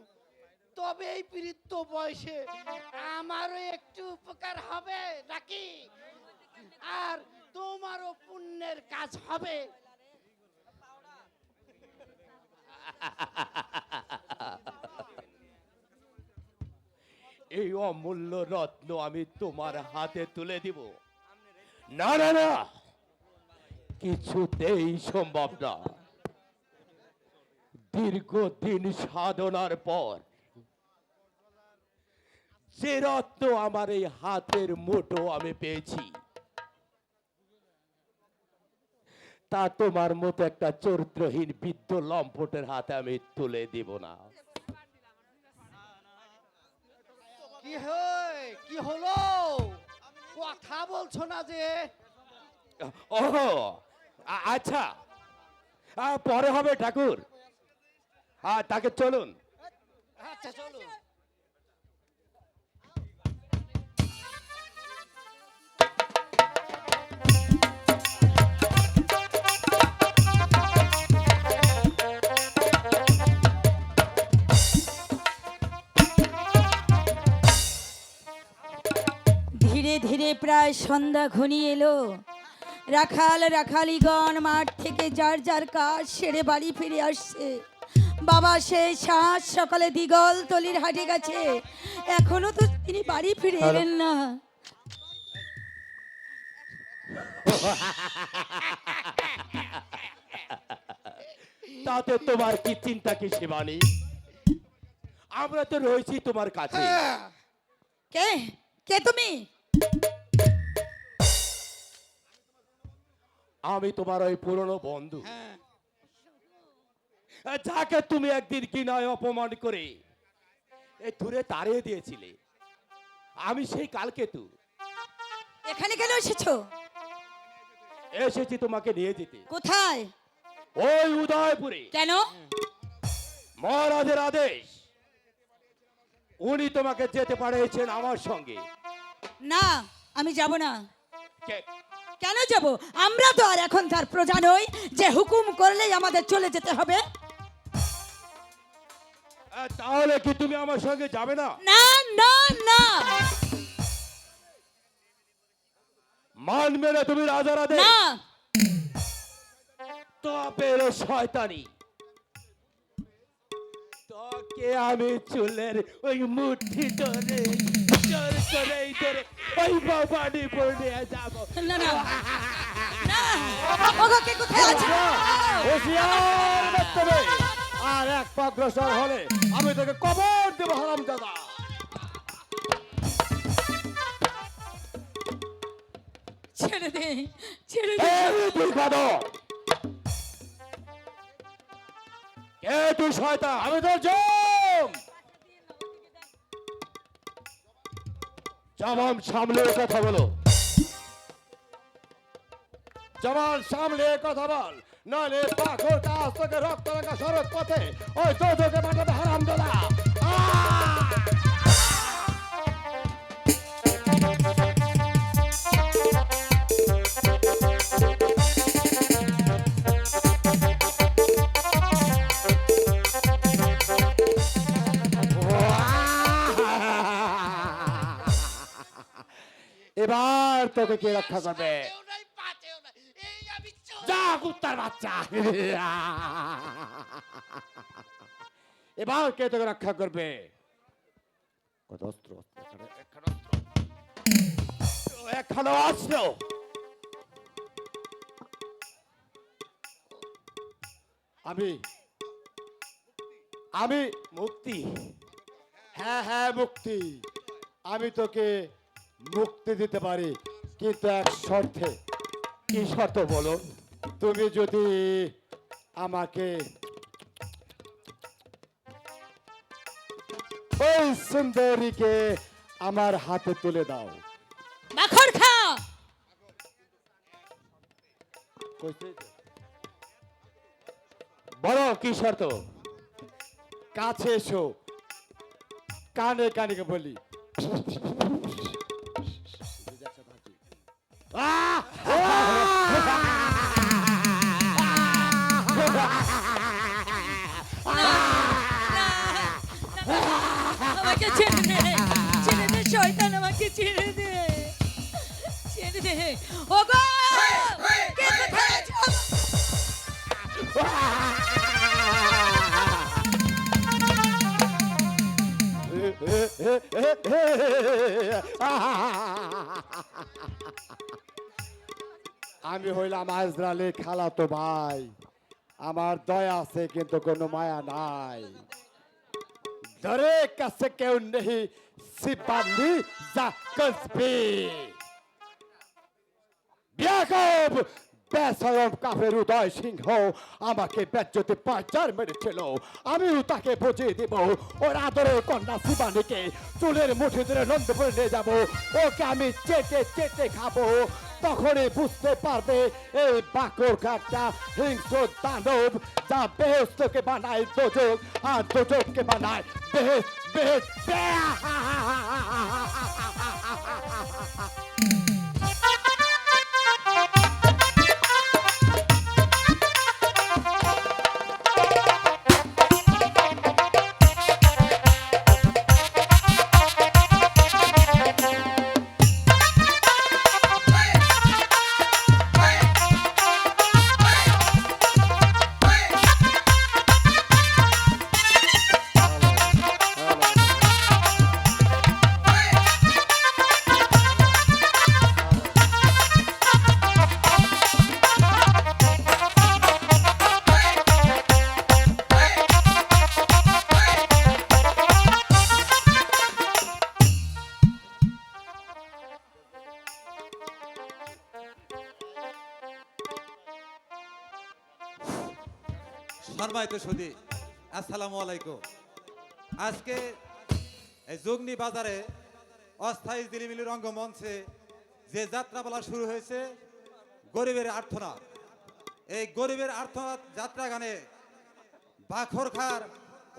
তবে এই বৃদ্ধ বয়সে আমারও একটু উপকার হবে নাকি, আর তোমারও পুণ্যের কাজ হবে। এই অমূল্য রত্ন আমি তোমার হাতে তুলে দিব? না না না, কিছুতেই সম্ভব না। দীর্ঘদিন সাধনার পর যে রত্ন আমার এই হাতের মুঠো আমি পেয়েছি, তা তোমার মতো একটা চরিত্রহীন বৃদ্ধ লম্পটের হাতে আমি তুলে দিব না। কি হলো, কথা বলছো না যে? ও আচ্ছা, পরে হবে ঠাকুর। তাকে চলুন। আচ্ছা চলো। ধীরে ধীরে প্রায় সন্ধ্যা ঘনিয়ে এলো। রাখালিগণ মাঠ থেকে যার যার কাজ সেরে বাড়ি ফিরে আসছে। বাবা সেই সাজ সকালে দিগল তলির হাটে গেছে, এখনো তো তিনি বাড়ি ফিরে এলেন না। তাতে তোমার কি চিন্তা কি শিবানী? আমরা তো রয়েছি তোমার কাছে। কে কে তুমি? আমি তোমার ওই পুরনো বন্ধু, যাকে তুমি একদিন কি নয় অপমান করে এই দূরে তাড়িয়ে দিয়েছিলে। আমি সেই কালকেতু এখানে কেন এসেছো? এসেছি তোমাকে নিয়ে যেতে কোথায়? ওই উদয়পুরে। কেন? মহারাজের আদেশ, উনি তোমাকে যেতে পাঠিয়েছেন আমার সঙ্গে। না, আমি যাব না। কে- কেন যাব? আমরা তো আর এখন তার প্রজা নই যে হুকুম করলেই আমাদের চলে যেতে হবে। তাহলে কি তুমি আমার সঙ্গে যাবে না? না না না মানবে না তুমি রাজার আদেশ? না। তবে শয়তানি, তোকে আমি চুলের ওই মুঠি ধরে জোর করেই ধরে ওই বাবানি পড়ে যাব। না না না, ওগো কে কোথায় আছে? হুঁশিয়ার বাস্তবে, আর এক পা অগ্রসর হলে আমি তোকে কবর দেবো হারামজাদা। ছেড়ে দে, ছেড়ে দে। এই তুই কাঁদো। কে তুই শয়তান? আমি তোর জম। জবান সামলে কথা বলো, জবান সামলে কথা বল, নাহলে পাখর কাছ থেকে রক্ত রাখা সড়ক পথে ওই তোকে পাঠাবে হারামজাদা। এবার তোকে কে রক্ষা করবে? যা কুত্তার বাচ্চা। এবার কে তোকে রক্ষা করবে? কত অস্ত্র, একখানা অস্ত্র। আমি মুক্তি। হ্যাঁ হ্যাঁ মুক্তি, আমি তোকে মুক্তি দিতে পারি, কিন্তু এক শর্তে। কি শর্ত বলো? তুমি যদি আমাকে ওই সুন্দরীকে আমার হাতে তুলে দাও। মাখন খা। বলো কি শর্ত? কাছে এসো, কানে কানে বলি। আমাকে ছেড়ে দে, ছেড়ে দে শয়তান, আমাকে ছেড়ে দে, ছেড়ে দে। ওগো কে কোথায় আছো? আমি হইলাম আজরালের খালাতো ভাই। আমার দয়া আছে কিন্তু কোনো মায়া নাই। ধরে কাছে কেউ নেই, সিপাহি যা কসবি। বিয়াকব বেসরম কাফের উদয় সিংহ আমাকে বেজ্জতে পাচার মেরেছিল। আমিও তাকে বুঝিয়ে দিব ওর আদরের কন্যা শিবানীকে চুলের মুঠি ধরে নন্দপুরে নিয়ে যাব। ওকে আমি চেটে চেটে খাবো। তখনই বুঝতে পারবে এই বাকর কাটা হিংস্র দানব যা বেহেশতকে বানায় দোজক, আর দোজককে বানায় বেহেশ। বেহেশ সম্মানিত সুধী, আসসালামু আলাইকুম। আজকে এই যুগনি বাজারে অস্থায়ী দিলিমিলি রঙ্গমঞ্চে যে যাত্রাপালা শুরু হয়েছে গরিবের আর্তনাদ, এই গরিবের আর্তনাদ যাত্রা গানে বাখর খার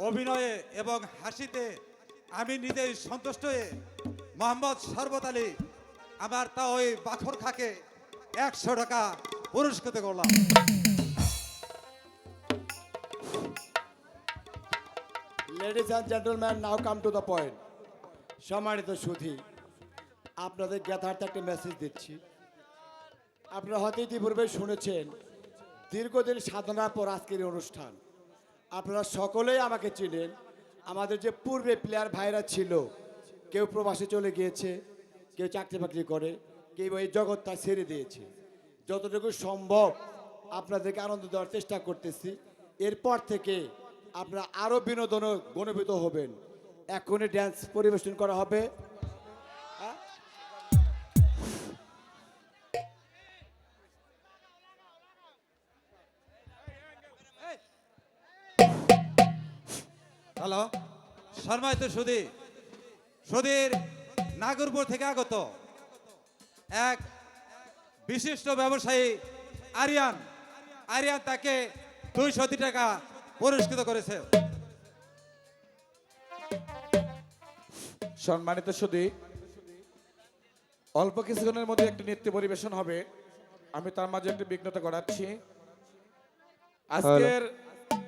অভিনয়ে এবং হাসিতে আমি নিজেই সন্তুষ্ট হয়ে মোহাম্মদ শরবত আলী আমার তা ওই বাখর খাকে 100 টাকা পুরস্কৃত করলাম। Ladies and gentleman, now come to the point. সম্মানিত সুধী, আপনাদের জ্ঞাতার্থে একটা মেসেজ দিচ্ছি। আপনারা হয়তো ইতিপূর্বে শুনেছেন দীর্ঘদিন সাধনার পর আজকের এই অনুষ্ঠান। আপনারা সকলেই আমাকে চিনেন। আমাদের যে পূর্বে প্লেয়ার ভাইরা ছিল, কেউ প্রবাসে চলে গিয়েছে, কেউ চাকরি বাকরি করে, কেউ এই জগৎটা ছেড়ে দিয়েছে। যতটুকু সম্ভব আপনাদেরকে আনন্দ দেওয়ার চেষ্টা করতেছি। এরপর থেকে আপনারা আরও বিনোদন গণিত হবেন। এখনই ড্যান্স পরিবেশন করা হবে। হ্যালো, সম্মানিত সুধীর নাগরপুর থেকে আগত এক বিশিষ্ট ব্যবসায়ী আরিয়ান তাকে 200 টাকা পুরস্কৃত করেছে। সম্মানিত সুধী, অল্প কিছুক্ষণের মধ্যে একটি নৃত্য পরিবেশন হবে। আমি তার মাঝে একটি বিঘ্নতা ঘটাচ্ছি। আজকের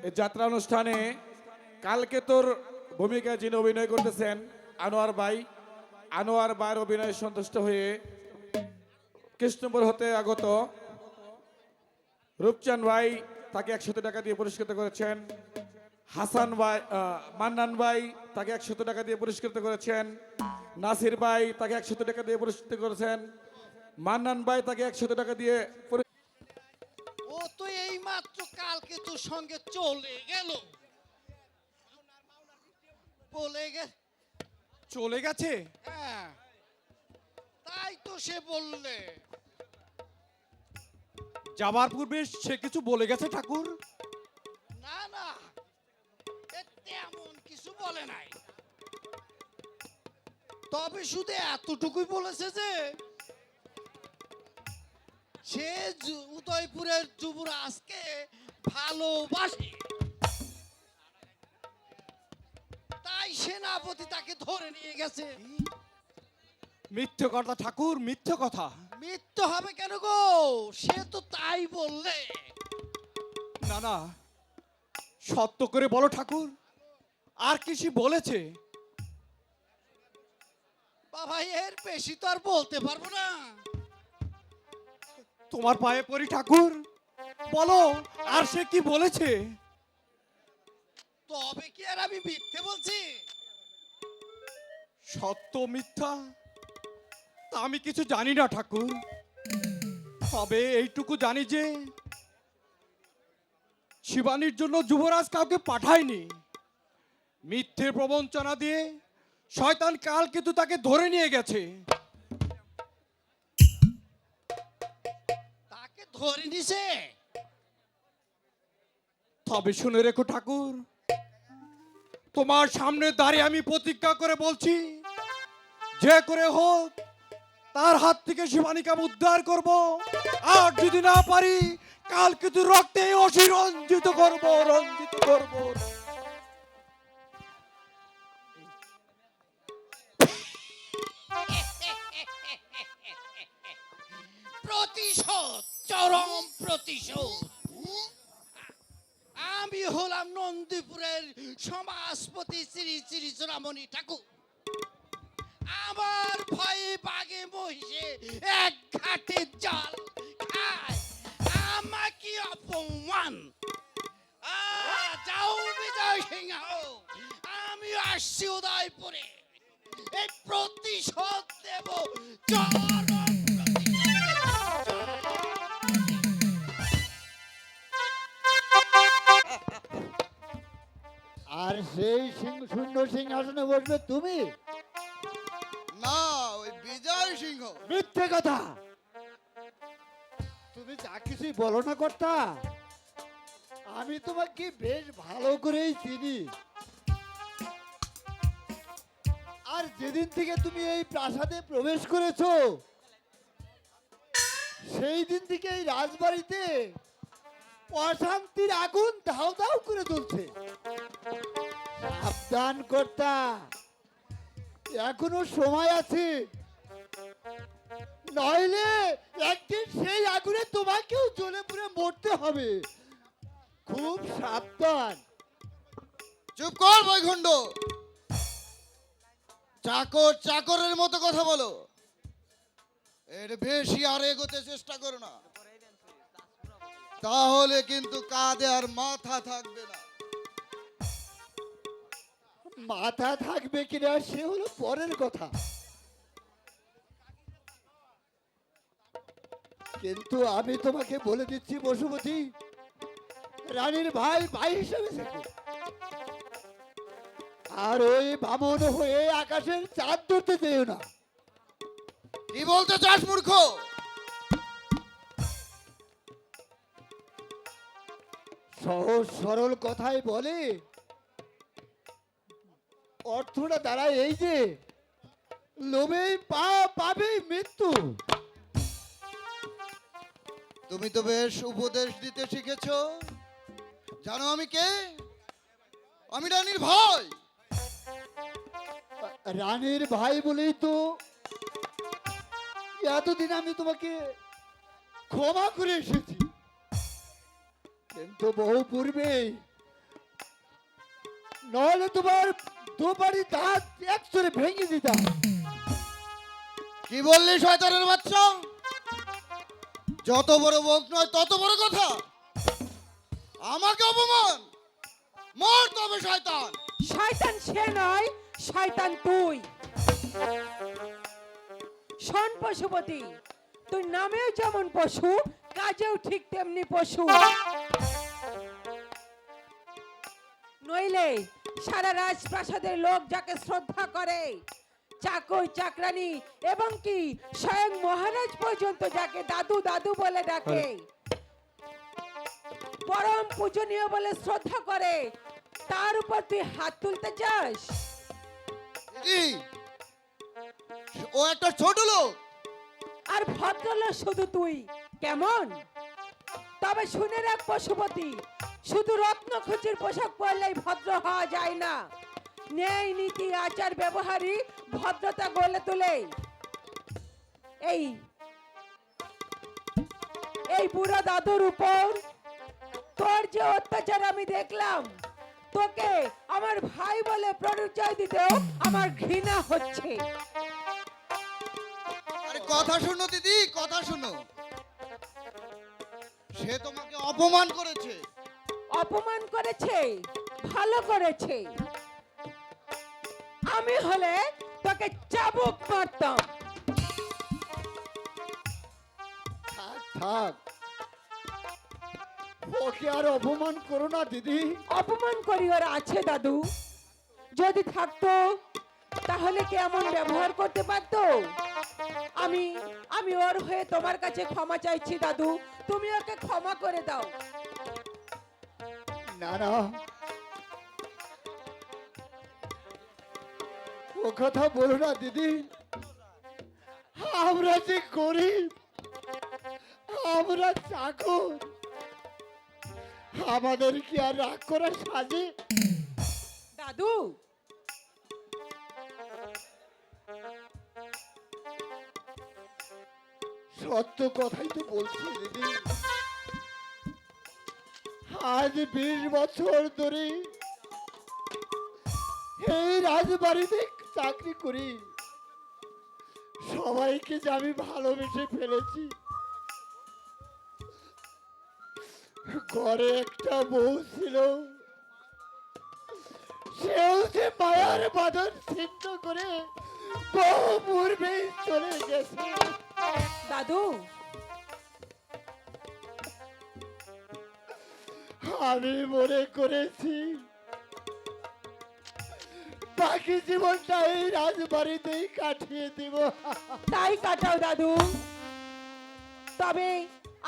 এই যাত্রা অনুষ্ঠানে কালকে তোর ভূমিকায় যিনি অভিনয় করতেছেন আনোয়ার ভাইয়ের অভিনয়ে সন্তুষ্ট হয়ে কৃষ্ণপুর হতে আগত রূপচাঁদ ভাই তাকে 100 টাকা দিয়ে পুরস্কৃত করেছেন। মান্নান ভাই তাকে 100 টাকা দিয়ে পুরস্কৃত করেছেন। নাসির ভাই তাকে 100 টাকা দিয়ে পুরস্কৃত করেছেন। মান্নান ভাই তাকে 100 টাকা দিয়ে ও তো এই মাত্র কালকে তোর সঙ্গে চলে গেল। চলে গেছে। হ্যাঁ, তাই তো সে বললে। যাবার পূর্বে সে কিছু বলে গেছে ঠাকুর? না না, তেমন কিছু বলে নাই, তবে শুধু এতটুকুই বলেছে যে সে উদয়পুরের যুবরাজকে ভালোবাসে, তাই সেনাপতি তাকে ধরে নিয়ে গেছে। মিথ্যে কথা ঠাকুর, মিথ্যে কথা। মৃত্যু হবে কেন গো, সে তো তাই বললে। না না, সত্য করে বলো ঠাকুর, আর কি সে বলেছে? বাবা, এর বেশি তো আর বলতে পারবো না। তোমার পায়ে পড়ি ঠাকুর, বলো আর সে কি বলেছে? তবে কি আর আমি মিথ্যে বলছি? সত্য মিথ্যা তা আমি কিছু জানি না ঠাকুর, তবে এইটুকু জানি যে শিবানীর জন্য যুবরাজ কাউকে পাঠায়নি। মিথ্যে প্রবঞ্চনা দিয়ে শয়তান কাল কিন্তু তাকে ধরে নিয়ে গেছে। তাকে ধরে নিছে? তবে শুনে রেখো ঠাকুর, তোমার সামনে দাঁড়িয়ে আমি প্রতিজ্ঞা করে বলছি, যে করে হোক তার হাত থেকে শিবানীকে আমি উদ্ধার করব। আর যদি না পারি, কাল কিন্তু রক্তে অসি রঞ্জিত করব। প্রতিশোধ, চরম প্রতিশোধ। আমি হলাম নন্দীপুরের সমাজপতি শ্রী শ্রী চূড়ামণি ঠাকুর। আমার ভয়ে বাগে মহিষে এক ঘাটে জল খায়। আমাকে অপমান। যাও বিজয় সিংহ, আমি আসছি উদয়পুরে। এই প্রতিশোধ দেব, চরম আর সেই শূন্য সিংহাসনে বসবে তুমি? না, ওই বিজয় সিংহ। মিথ্যে কথা, তুমি যা কিছুই বলো না কর্তা, আমি তোমাকে বেশ ভালো করেই চিনি। আর যেদিন থেকে তুমি এই প্রাসাদে প্রবেশ করেছো সেই দিন থেকে এই রাজবাড়িতে অশান্তির আগুন দাও দাও করে জ্বলছে। সাবধান কর্তা, এখনো সময় আছে, নইলে একদিন সেই আগুনে তোমাকেও জ্বলে পুড়ে মরতে হবে। খুব সাবধান। চুপ কর বৈকুণ্ঠ, চাকর চাকরের মতো কথা বলো, এর বেশি আর এগোতে চেষ্টা করো না, তাহলে কিন্তু কাঁধে আর মাথা থাকবে না। মাথা থাকবে কিনা সে হলো পরের কথা, কিন্তু আমি তোমাকে বলে দিচ্ছি বসুমতী, রানীর ভাই ভাই হিসেবে থেকো, আর ওই বামন হয়ে আকাশের চাঁদ ধরতে যেও না। কি বলতে চাস মূর্খ? সহজ সরল কথাই বলে, অর্থটা দাঁড়ায় এই যে লোভেই পাবেই মৃত্যু। তুমি তো বেশ উপদেশ দিতে শিখেছো। জানো আমি কে? আমি রানীর ভাই। রানীর ভাই বলেই তো এতদিন আমি তোমাকে ক্ষমা করে এসেছি, কিন্তু বহু পূর্বে নইলে তোমার দুপারি দাঁত একসরে ভেঙে দিতাম। কি বললি শয়তানের বাচ্চা? যত বড় মুখ নয় তত বড় কথা, আমাকে অপমান, মর তবে শয়তান। শয়তান সে নয়, শয়তান তুই। শোন পশুপতি, তুই নামেও যেমন পশু, কাজেও ঠিক তেমনি পশু। নইলে সারা রাজপ্রাসাদের লোক যাকে শ্রদ্ধা করে, চাকর চাকরানি এবং কি স্বয়ং মহারাজ পর্যন্ত যাকে দাদু দাদু বলে ডাকে, পরম পূজনীয় বলে শ্রদ্ধা করে, তার উপর তুই হাত তুলতে চাস? কি? ও একটা ছোট লোক। আর ভদ্রলোক শুধু তুই কেমন? তবে শুনে রাখ পশুপতি, শুধু রত্নখচির পোশাক পরলেই ভদ্র হওয়া যায় না। ন্যায় নীতি আচার ব্যবহারই ভদ্রতা গড়ে তোলে। এই বুড়ো দাদুর উপর তোর যে অত্যাচার আমি দেখলাম, তোকে আমার ভাই বলে পরিচয় দিতেও আমার ঘৃণা হচ্ছে। আরে কথা শোনো দিদি, কথা শোনো। সে তোমাকে অপমান করেছে। অপমান করেছে, ভালো করেছে। আমি হলে তোকে চাবুক মারতাম। থাক থাক, ওকে আর অপমান করো না দিদি। অপমান করি ওর আছে দাদু, যদি থাকতো তাহলে কি এমন ব্যবহার করতে পারতো? আমি ওর হয়ে তোমার কাছে ক্ষমা চাইছি দাদু, তুমি ওকে ক্ষমা করে দাও। না না, ও কথা বলো না দিদি। আমরা যে গরিব, আমরা চাকর, আমাদের কি আর রাগ করা সাজে? দাদু, সত্য কথাই তো বলছি দিদি। আজ 20 বছর ধরে এই রাজবাড়িতে চাকরি করি, সবাইকে যে আমি ভালোবেসে ফেলেছি। ঘরে একটা বউ ছিল, সেও যে মায়ার বাঁধন ছিন্ন করে বহু পূর্বেই চলে গেছে। দাদু, আমি মনে করেছি বাকি জীবনটা এই রাজবাড়িতেই কাটিয়ে দিব। তাই কাটাও দাদু, তবে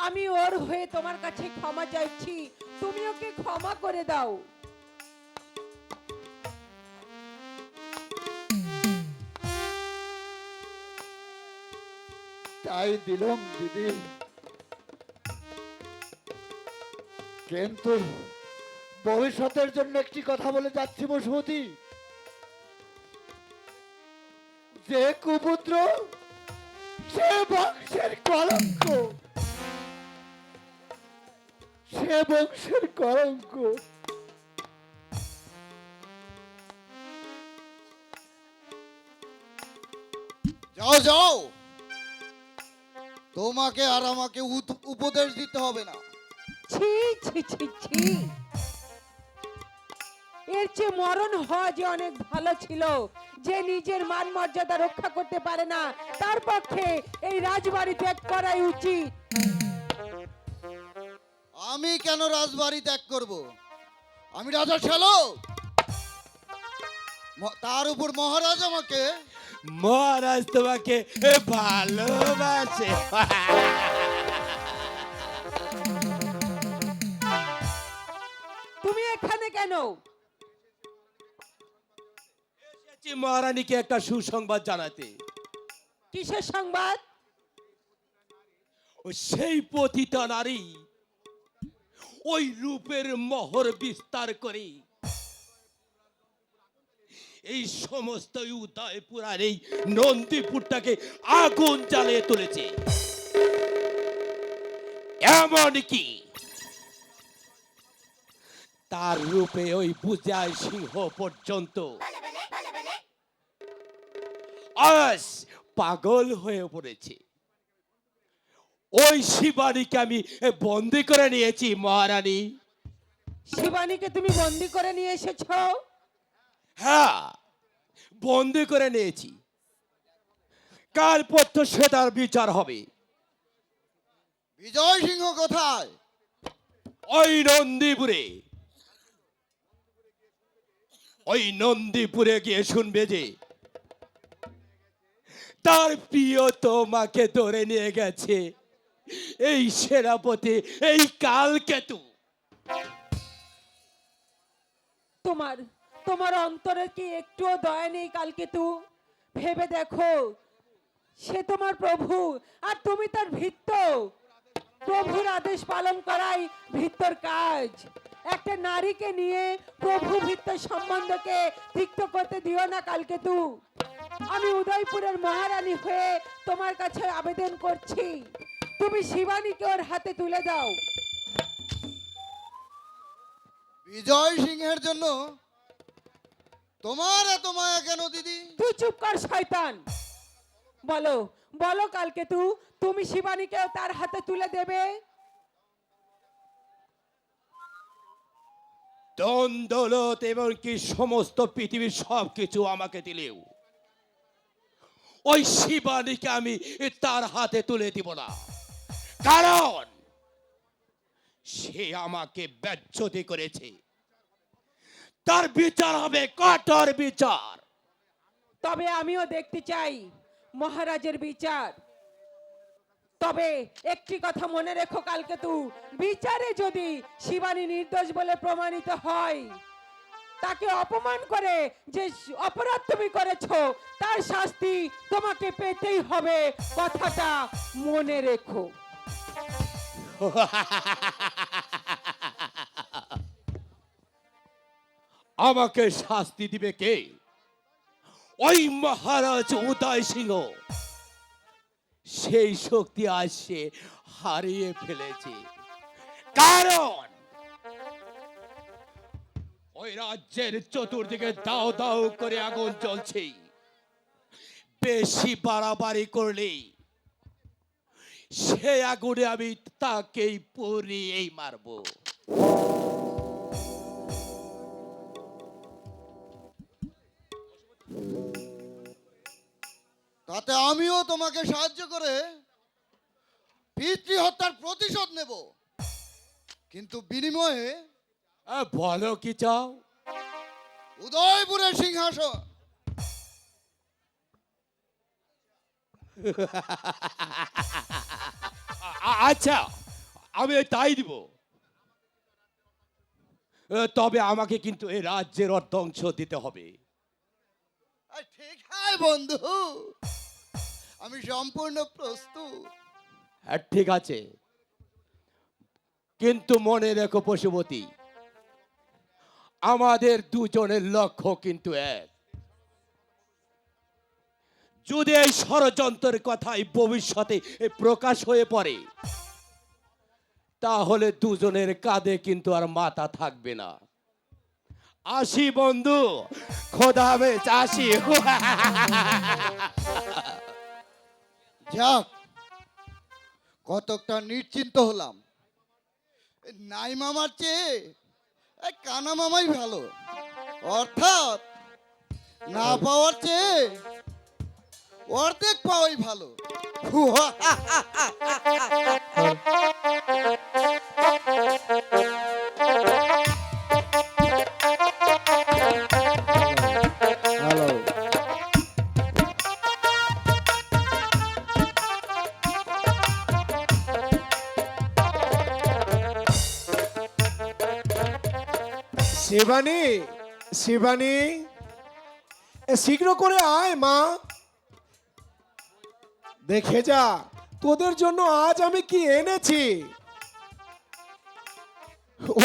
আমি ওর হয়ে তোমার কাছে ক্ষমা চাইছি, তুমি ওকে ক্ষমা করে দাও। তাই দিলাম দিদি, কিন্তু ভবিষ্যতের জন্য একটি কথা বলে যাচ্ছি বসুমতী, যে কুপুত্র সে বংশের কলঙ্ক, সে বংশের কলঙ্ক। যাও যাও, তোমাকে আর আমাকে উপদেশ দিতে হবে না। ছি ছি ছি ছি, এর চেয়ে মরণ হওয়া যে অনেক ভালো ছিল। যে নিজের মান মর্যাদা রক্ষা করতে পারে না, তার পক্ষে এই রাজবাড়ি ত্যাগ করাই উচিত। আমি কেন রাজবাড়ি ত্যাগ করব? আমি রাজা ছেলে, তার উপর মহারাজ আমাকে। মহারাজ তোমাকে ভালোবাসে। তুমি এখানে কেন? মহারানীকে একটা সুসংবাদ জানাতে। কিসের সংবাদ? সেই পতিতা নারী ওই রূপের মোহর বিস্তার করে এই সমস্ত উদয়পুর আর এই নন্দীপুরটাকে আগুন জ্বালিয়ে তুলেছে। এমনকি তার রূপে ওই বুঝায় সিংহ পর্যন্ত আজ পাগল হয়ে পড়েছে। ওই শিবানীকে আমি বন্দি করে নিয়েছি মহারানী। শিবানীকে তুমি বন্দি করে নিয়ে এসেছো? হ্যাঁ, বন্দি করে নিয়েছি। কাল পত্র সে তার বিচার হবে। বিজয় সিংহ কোথায়? ওই নন্দীপুরে, ওই নন্দীপুরে গিয়ে শুনবে যে তার প্রিয় তোমাকে ধরে নিয়ে গেছে এই সেনাপতি, এই কালকেতু। তোমার তোমার অন্তরে কি একটুও দয়া নেই কালকেতু? ভেবে দেখো, সে তোমার প্রভু আর তুমি তার ভৃত্য। প্রভুর আদেশ পালন করাই ভৃত্যর কাজ। একটা নারীকে নিয়ে প্রভু ভৃত্য সম্বন্ধকে তিক্ত করতে দিও না কালকেতু। আমি উদয়পুরের মহারানী হয়ে তোমার কাছে আবেদন করছি, তুমি শিবানীকে ওর হাতে তুলে দাও। বিজয় সিংহের জন্য তোমার এত মায়া কেন দিদি? তুই চুপ কর শয়তান। বলো বলো কালকেতু, তুমি শিবানীকে তার হাতে তুলে দেবে? ধন দৌলত এমনকি সমস্ত পৃথিবীর সবকিছু আমাকে দিলেও ওই শিবানীকে আমি তার হাতে তুলে দিব না। কারণ সে আমাকে বেজ্জতি করেছে। তার বিচার হবে কঠোর বিচার। তবে আমিও দেখতে চাই মহারাজের বিচার। তবে একটি কথা মনে রেখো কালকেতু, বিচারে যদি শিবানী নির্দোষ বলে প্রমাণিত হয়, তাকে অপমান করে যে অপরাধ তুমি করেছো তার শাস্তি তোমাকে পেতেই হবে, কথাটা মনে রেখো। আমাকে শাস্তি দিবে কে? ওই মহারাজ উদয় সিংহ। সেই শক্তি আজ সে হারিয়ে ফেলেছে। কারণ ওই রাজ্যের চতুর্দিকে দাও দাও করে আগুন জ্বলছে। বেশি বাড়াবাড়ি করলে সে আগুনে আমি তাকেই পুড়িয়েই মারবো। তাতে আমিও তোমাকে সাহায্য করে পিতৃ হত্যার প্রতিশোধ নেব, কিন্তু বিনিময়ে বলো কি চাও? উদয়পুরের সিংহাসন। আচ্ছা, আমি তাই দিব। তবে আমাকে কিন্তু এই রাজ্যের অর্ধাংশ দিতে হবে। ঠিক হ্যাঁ বন্ধু, আমি সম্পূর্ণ প্রস্তুত। হ্যাঁ, ঠিক আছে, কিন্তু মনে রেখো পশুপতি, আমাদের দুজনের লক্ষ্য কিন্তু এক। যদি এই ষড়যন্ত্রের কথাই ভবিষ্যতে প্রকাশ হয়ে পড়ে, তাহলে দুজনের কাঁধে কিন্তু আর মাথা থাকবে না। আসি বন্ধু, খোদা হাফেজ, আসি। যাক, কতকটা নিশ্চিন্ত হলাম। নাই মামার চেয়ে এই কানা মামাই ভালো, অর্থাৎ না পাওয়ার চেয়ে অর্ধেক পাওয়াই ভালো। হ্যালো। শিবানী, শিবানী, শীঘ্র করে আয় মা। দেখে যা তোদের জন্য আজ আমি কি এনেছি।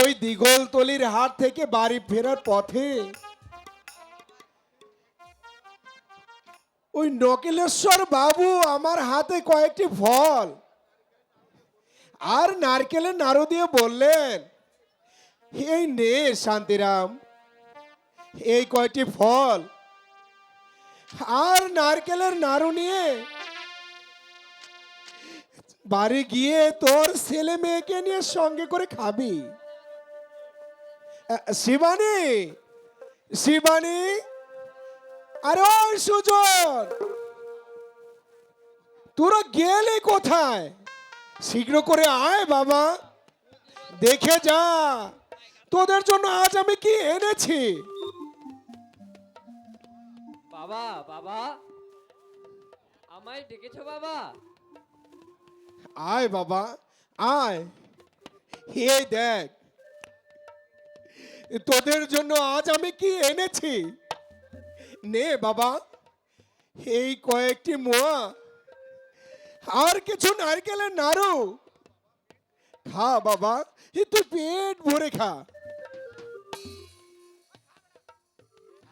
ওই দিগলতলির হাট থেকে বাড়ি ফেরার পথে ওই নকিলেশ্বর বাবু আমার হাতে কয়েকটি ফল আর নারকেলের নাড়ু দিয়ে বললেন, এই নে শান্তিরাম, এই কয়টি ফল আর নারকেলের নাড়ু নিয়ে বাড়ি গিয়ে তোর ছেলে মেয়েকে নিয়ে সঙ্গে করে খাবি। শিবানী, শিবানী, আরে ওই সুজন, তোরা গেলি কোথায়? শীঘ্র করে আয় বাবা, দেখে যা তোদের জন্য আজ আমি কি এনেছি। বাবা, বাবা, আমায় ডেকেছো বাবা? আয় বাবা, আয়। এই দেখ তোদের জন্য আজ আমি কি এনেছি। নে বাবা, এই কয়েকটি মোয়া আর কিছু নারকেলের নাড়ু খা বাবা, তুই পেট ভরে খা।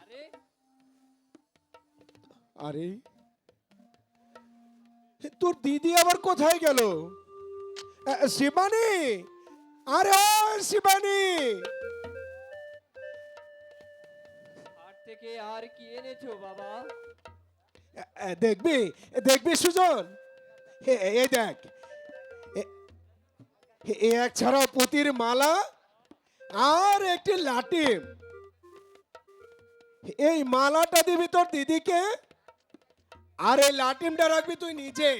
আরে আরে তোর দিদি আবার কোথায় গেল? শিবানী, আরে ও শিবানী, হাট থেকে আর কি এনেছো বাবা? দেখবি, দেখবি সুজন, এই দেখ, এ এক ছাড়া পুতির মালা আর একটি লাটিম। এই মালাটা দিবি তোর দিদিকে আর এই লাটিমটা রাখবি তুই নিজে।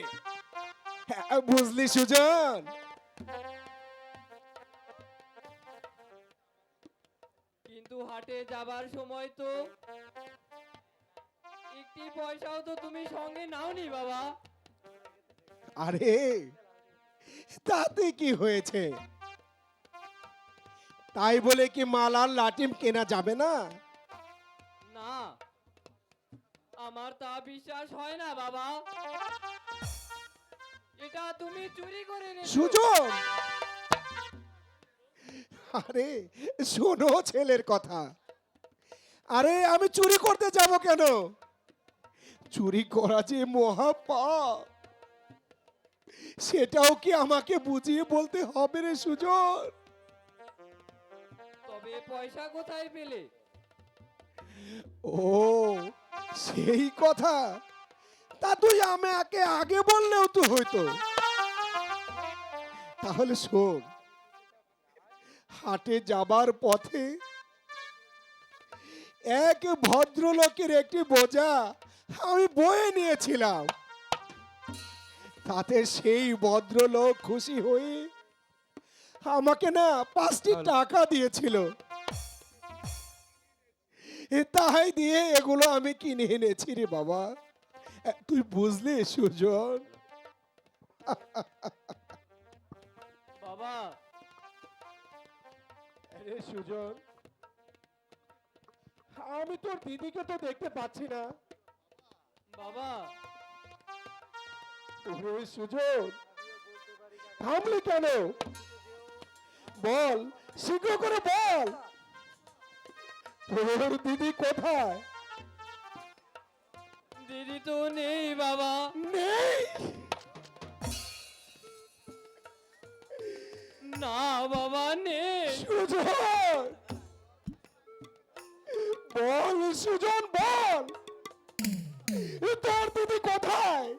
বুঝলি সুজন? কিন্তু হাটে যাবার সময় তো একটি পয়সাও তো তুমি সঙ্গে নাওনি বাবা। আরে তাতে কি হয়েছে? তাই বলে কি মালার লাটিম কেনা যাবে না? না, আমার তা বিশ্বাস হয় না বাবা। এটা তুমি চুরি করে এনেছো। সুজন, আরে শোনো ছেলের কথা। আরে আমি চুরি করতে যাব কেন? চুরি করা যে মহা পাপ, সেটাও কি আমাকে বুঝিয়ে বলতে হবে রে সুজন? তবে পয়সা কোথায় পেলে? ও সেই কথা, তা তুই আমাকে আগে বললেও তো হইতো। তাহলে শোন, হাটে যাবার পথে এক ভদ্রলোকের একটি বোঝা আমি বয়ে নিয়েছিলাম। তাতে সেই ভদ্রলোক খুশি হয়ে আমাকে না 5টি টাকা দিয়েছিল। তাই দিয়ে এগুলো আমি কিনে এনেছি রে বাবা। তুই বুঝলি সুজন? বাবা, আরে সুজন, আমি তোর দিদিকে তো দেখতে পাচ্ছি না। বাবা, ওরে সুজন, থামলি কেন? বল, শীঘ্র করে বল, তোর দিদি কোথায়? দিদি তো নেই বাবা। নেই? না বাবা নেই। সুজন, বল সুজন বল, তোর দিদি কোথায়?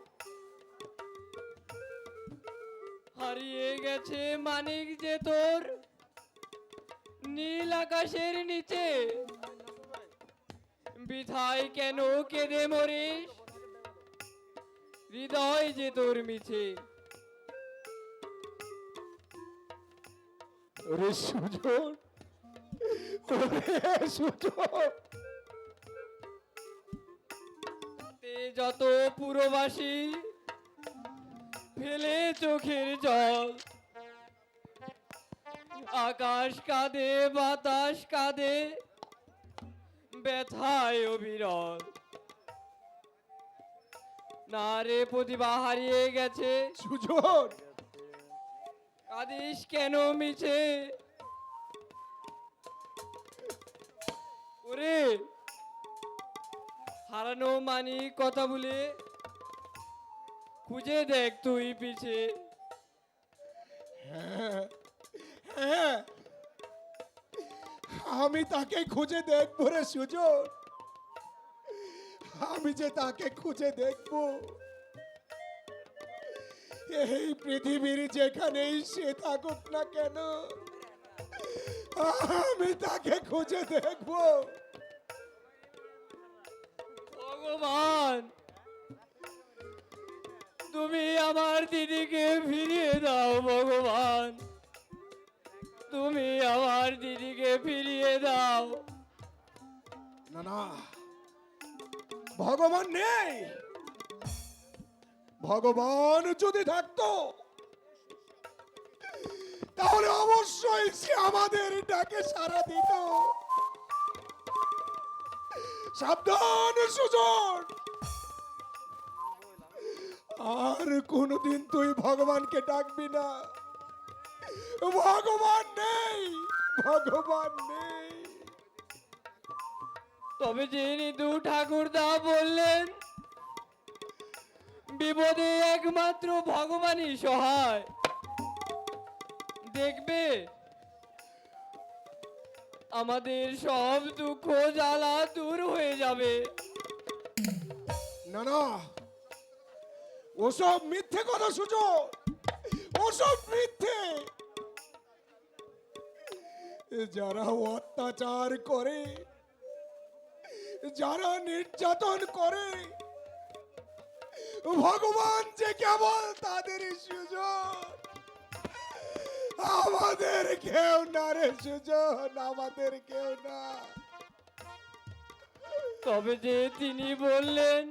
হারিয়ে গেছে মানিক যে তোর নীল আকাশের নিচে। বিথায় কেন কেঁদে মরিস, হৃদয় যে তোর মিছে। ওরে সুজন, ওরে সুজন, তে যত পুরবাসী ফেলে চোখের জল, আকাশ কাঁদে বাতাস কাঁদে ব্যথায় অবিরল। না রে প্রতিভা হারিয়ে গেছে, সুজন, কাঁদিস কেন মিছে? ওরে হারানো মানি কথা বলে খুঁজে দেখ তুই পিছে। হ্যাঁ, হ্যাঁ, আমি তাকে খুঁজে দেখবো রে সুজন, আমি যে তাকে খুঁজে দেখবো। এই পৃথিবীর যেখানেই সে থাকুক না কেন, আমি তাকে খুঁজে দেখবো। ভগবান, তুমি আমার দিদিকে ফিরিয়ে দাও ভগবান, তুমি আমার দিদিকে ফিরিয়ে দাও। না না, ভগবান নেই। ভগবান যদি থাকতো তাহলে অবশ্যই সে আমাদের ডাকে সাড়া দিত। সাবধান সুজন, আর কোনদিন তুই ভগবানকে ডাকবি না। ভগবান নেই, ভগবান নেই। তবে যে নিদু ঠাকুরদা বললেন বিপদে একমাত্র ভগবানই সহায়, দেখবে আমাদের সব দুঃখ জ্বালা দূর হয়ে যাবে। না না, ওসব মিথ্যে কথা সুজন, ওসব মিথ্যে। যারা অত্যাচার করে, যারা নির্যাতন করে, ভগবান যে কেবল তাদের সুজন, আমাদের কেউ না রে সুজন, আমাদের কেউ না। তবে যে তিনি বললেন,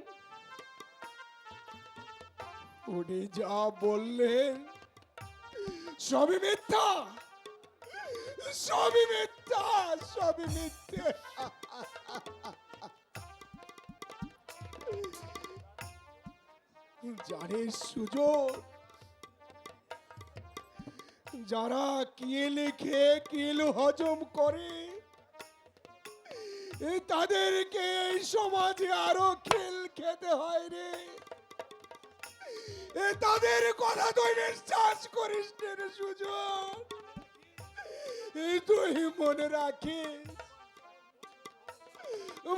উনি যা বললেন সবই মিথ্যা, সবই মিথ্যা, সবই মিথ্যে। জানিস সুজন, যারা কিল খেয়ে কিল হজম করে তাদেরকে এই সমাজে আরো খেল খেতে হয় রে। তাদের কথা তুই বিশ্বাস করিস নে রে সুজন, তুই মনে রাখিস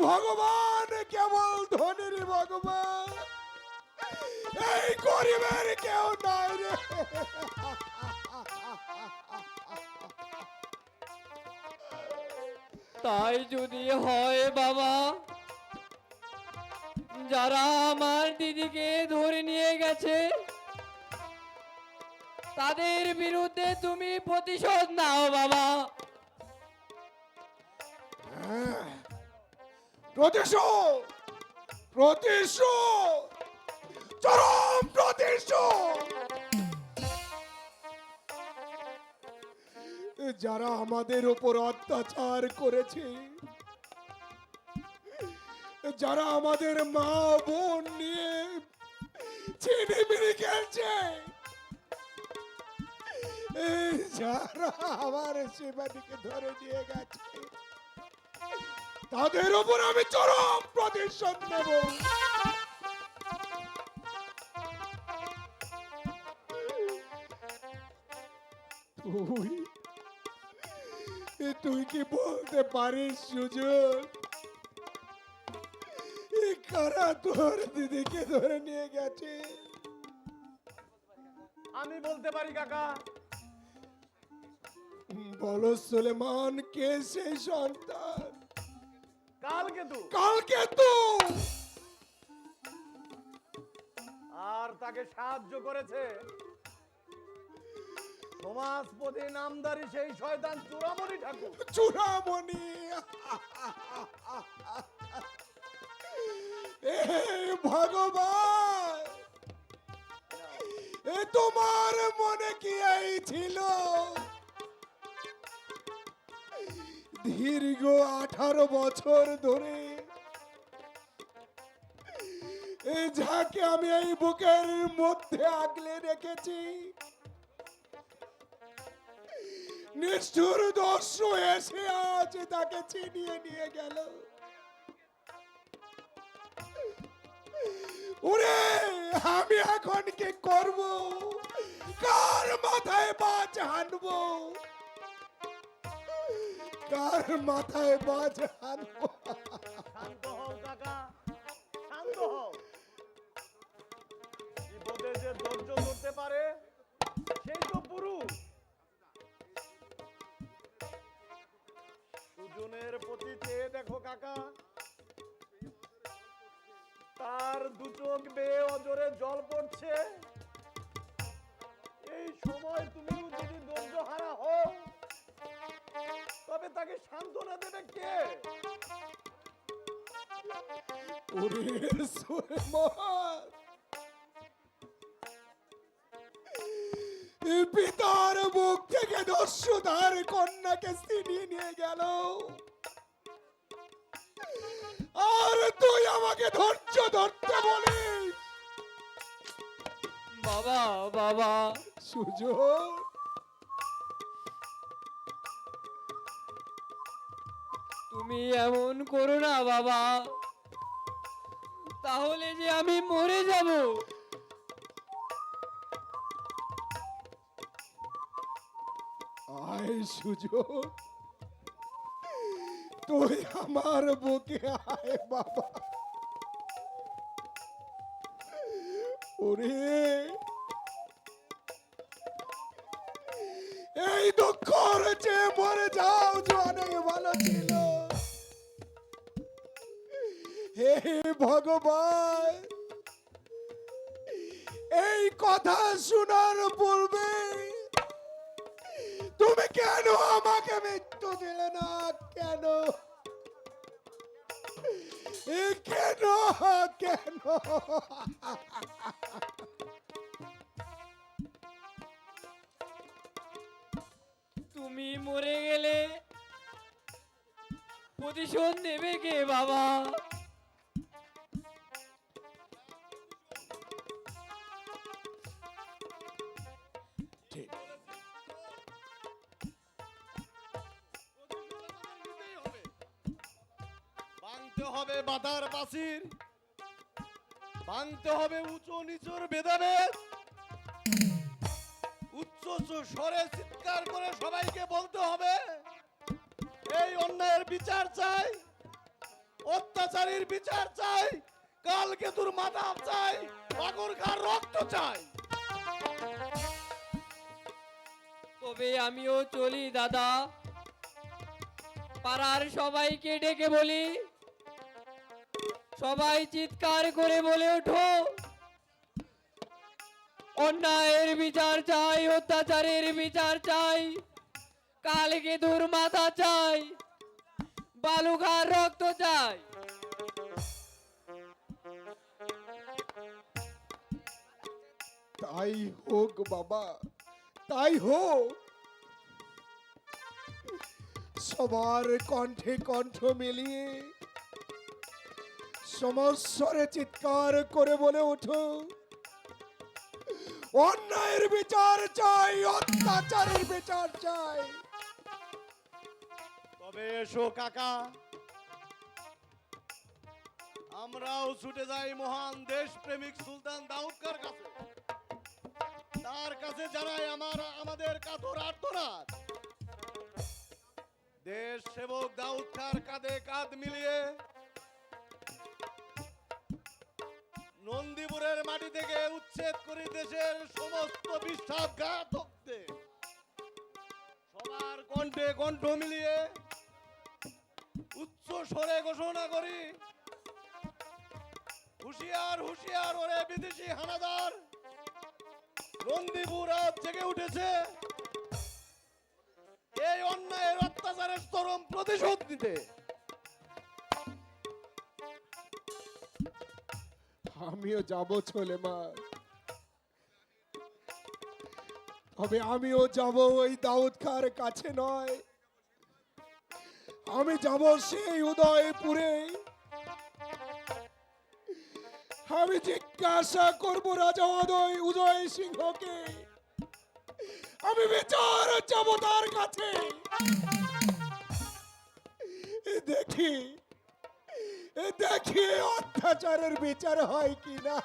ভগবান কেবল ধনের ভগবান, এই গরিবের কেউ নাই রে। তাই যদি হয় বাবা, যারা আমার দিদিকে ধরে নিয়ে গেছে তাদের বিরুদ্ধে তুমি প্রতিশোধ নাও বাবা। প্রতিশোধ, প্রতিশোধ, চরম প্রতিশোধ। যারা আমাদের উপর অত্যাচার করেছে, যারা আমাদের মা বোন নিয়ে ছিনিমিনি খেলছে। এই যারা আমার শিবানীকে ধরে নিয়ে গেছে তাদের উপর আমি চরম প্রতিশোধ নেব। তুই কি বলতে পারিস সুজন, কারা তোর দিদিকে ধরে নিয়ে গেছে? আমি বলতে পারি কাকা। বলো সুলেমান, কে সেই সন্তান? কালকেতু। কালকেতু। আর তাকে সাহায্য করেছে সমাজপতি নামদারি সেই শয়তান চূড়ামণি ঠাকুর। চূড়ামণি। এ ভগবান, এ তোমার মনে কি এই ছিল? দীর্ঘ 18 বছর ধরে এই যাকে আমি এই বুকের মধ্যে আগলে রেখেছি, নিষ্ঠুর দস্যু এসে আজ তাকে ছিনিয়ে নিয়ে গেল। ওরে, আমি এখন কি করব? কার মাথায় বাজ হানবো? কার মাথায় বাজ হানবো? শান্ত হও কাকা, শান্ত হও। বিপদে যে ধৈর্য ধরতে পারে সেই তো পুরুষ। সুজনের প্রতি চেয়ে দেখো কাকা, তার দু চোখ বেয়ে অজরে জল পড়ছে। এই সময় তুমি যদি ধৈর্য হারা হও তবে তাকে সান্ত্বনা দেবে কে? ওরে সুলেমান, পিতার মুখ থেকে দস্যুদার কন্যাকে ছিনিয়ে নিয়ে গেল, আর তুই আমাকে ধৈর্য ধরতে বলিস? বাবা বাবা, সুজন, তুমি এমন করো না বাবা, তাহলে যে আমি মরে যাব। আয় সুজন, তুই আমার বুকে আয় বাবা। ওরে, এই দুঃখর যে মরে যাও যে অনেক ভালো ছিল। হে ভগবান, এই কথা শোনার পূর্বে তুমি কেন আমাকে মৃত্যু দিলে না? কেন? কেন? কেন? তুমি মরে গেলে প্রতিশোধ নেবে কে বাবা? ঠিক। ভাঙতে হবে বাধার বাসির, ভাঙতে হবে উঁচু নিচুর ভেদাভেদ, উচ্চ স্বরে চিৎকার করে সবাইকে বলতে হবে এই অন্যায়ের বিচার চাই, অত্যাচারীর বিচার চাই, কালকেতুর মাথা চাই, বাগরখার রক্ত চাই। তবে আমিও চলি দাদা, পাড়ার সবাইকে ডেকে বলি, সবাই চিৎকার করে বলে ওঠো, অন্যায়ের বিচার চাই, অত্যাচারের বিচার চাই, কালকেতুর মাথা চাই, বালুঘার রক্ত চাই। তাই হোক বাবা, তাই হোক। সবার কণ্ঠে কণ্ঠ মিলিয়ে সমস্বরে চিৎকার করে বলে ওঠো, অন্যায়ের বিচার চাই, অত্যাচারের বিচার চাই। তবে এসো কাকা, আমরাও ছুটে যাই মহান দেশপ্রেমিক সুলতান দাউদ খাঁর কাছে। তার কাছে জানাই আমাদের কাতর আর্তনাদ। দেশ সেবক দাউদ খাঁর কাঁধে কাঁধ মিলিয়ে নন্দীপুরের মাটি থেকে উচ্ছেদ করে দেশের সমস্ত বিশ্বাসঘাতকদের সবার কণ্ঠে কণ্ঠ মিলিয়ে উচ্চ স্বরে ঘোষণা করি, হুঁশিয়ার হুঁশিয়ার ওরে বিদেশি হানাদার, নন্দীপুর আজ জেগে উঠেছে এই অন্যায়ের অত্যাচারের চরম প্রতিশোধ নিতে। আমিও যাব চলে মা, তবে আমিও যাব ওই দাউদ খাঁর কাছে নয়, আমি যাব সেই উদয়পুরে। আমি জিজ্ঞাসা করব রাজা উদয় সিংহকে, আমি বিচার যাব তার কাছে। দেখি দেখি অত্যাচারের বিচার হয় কিনা।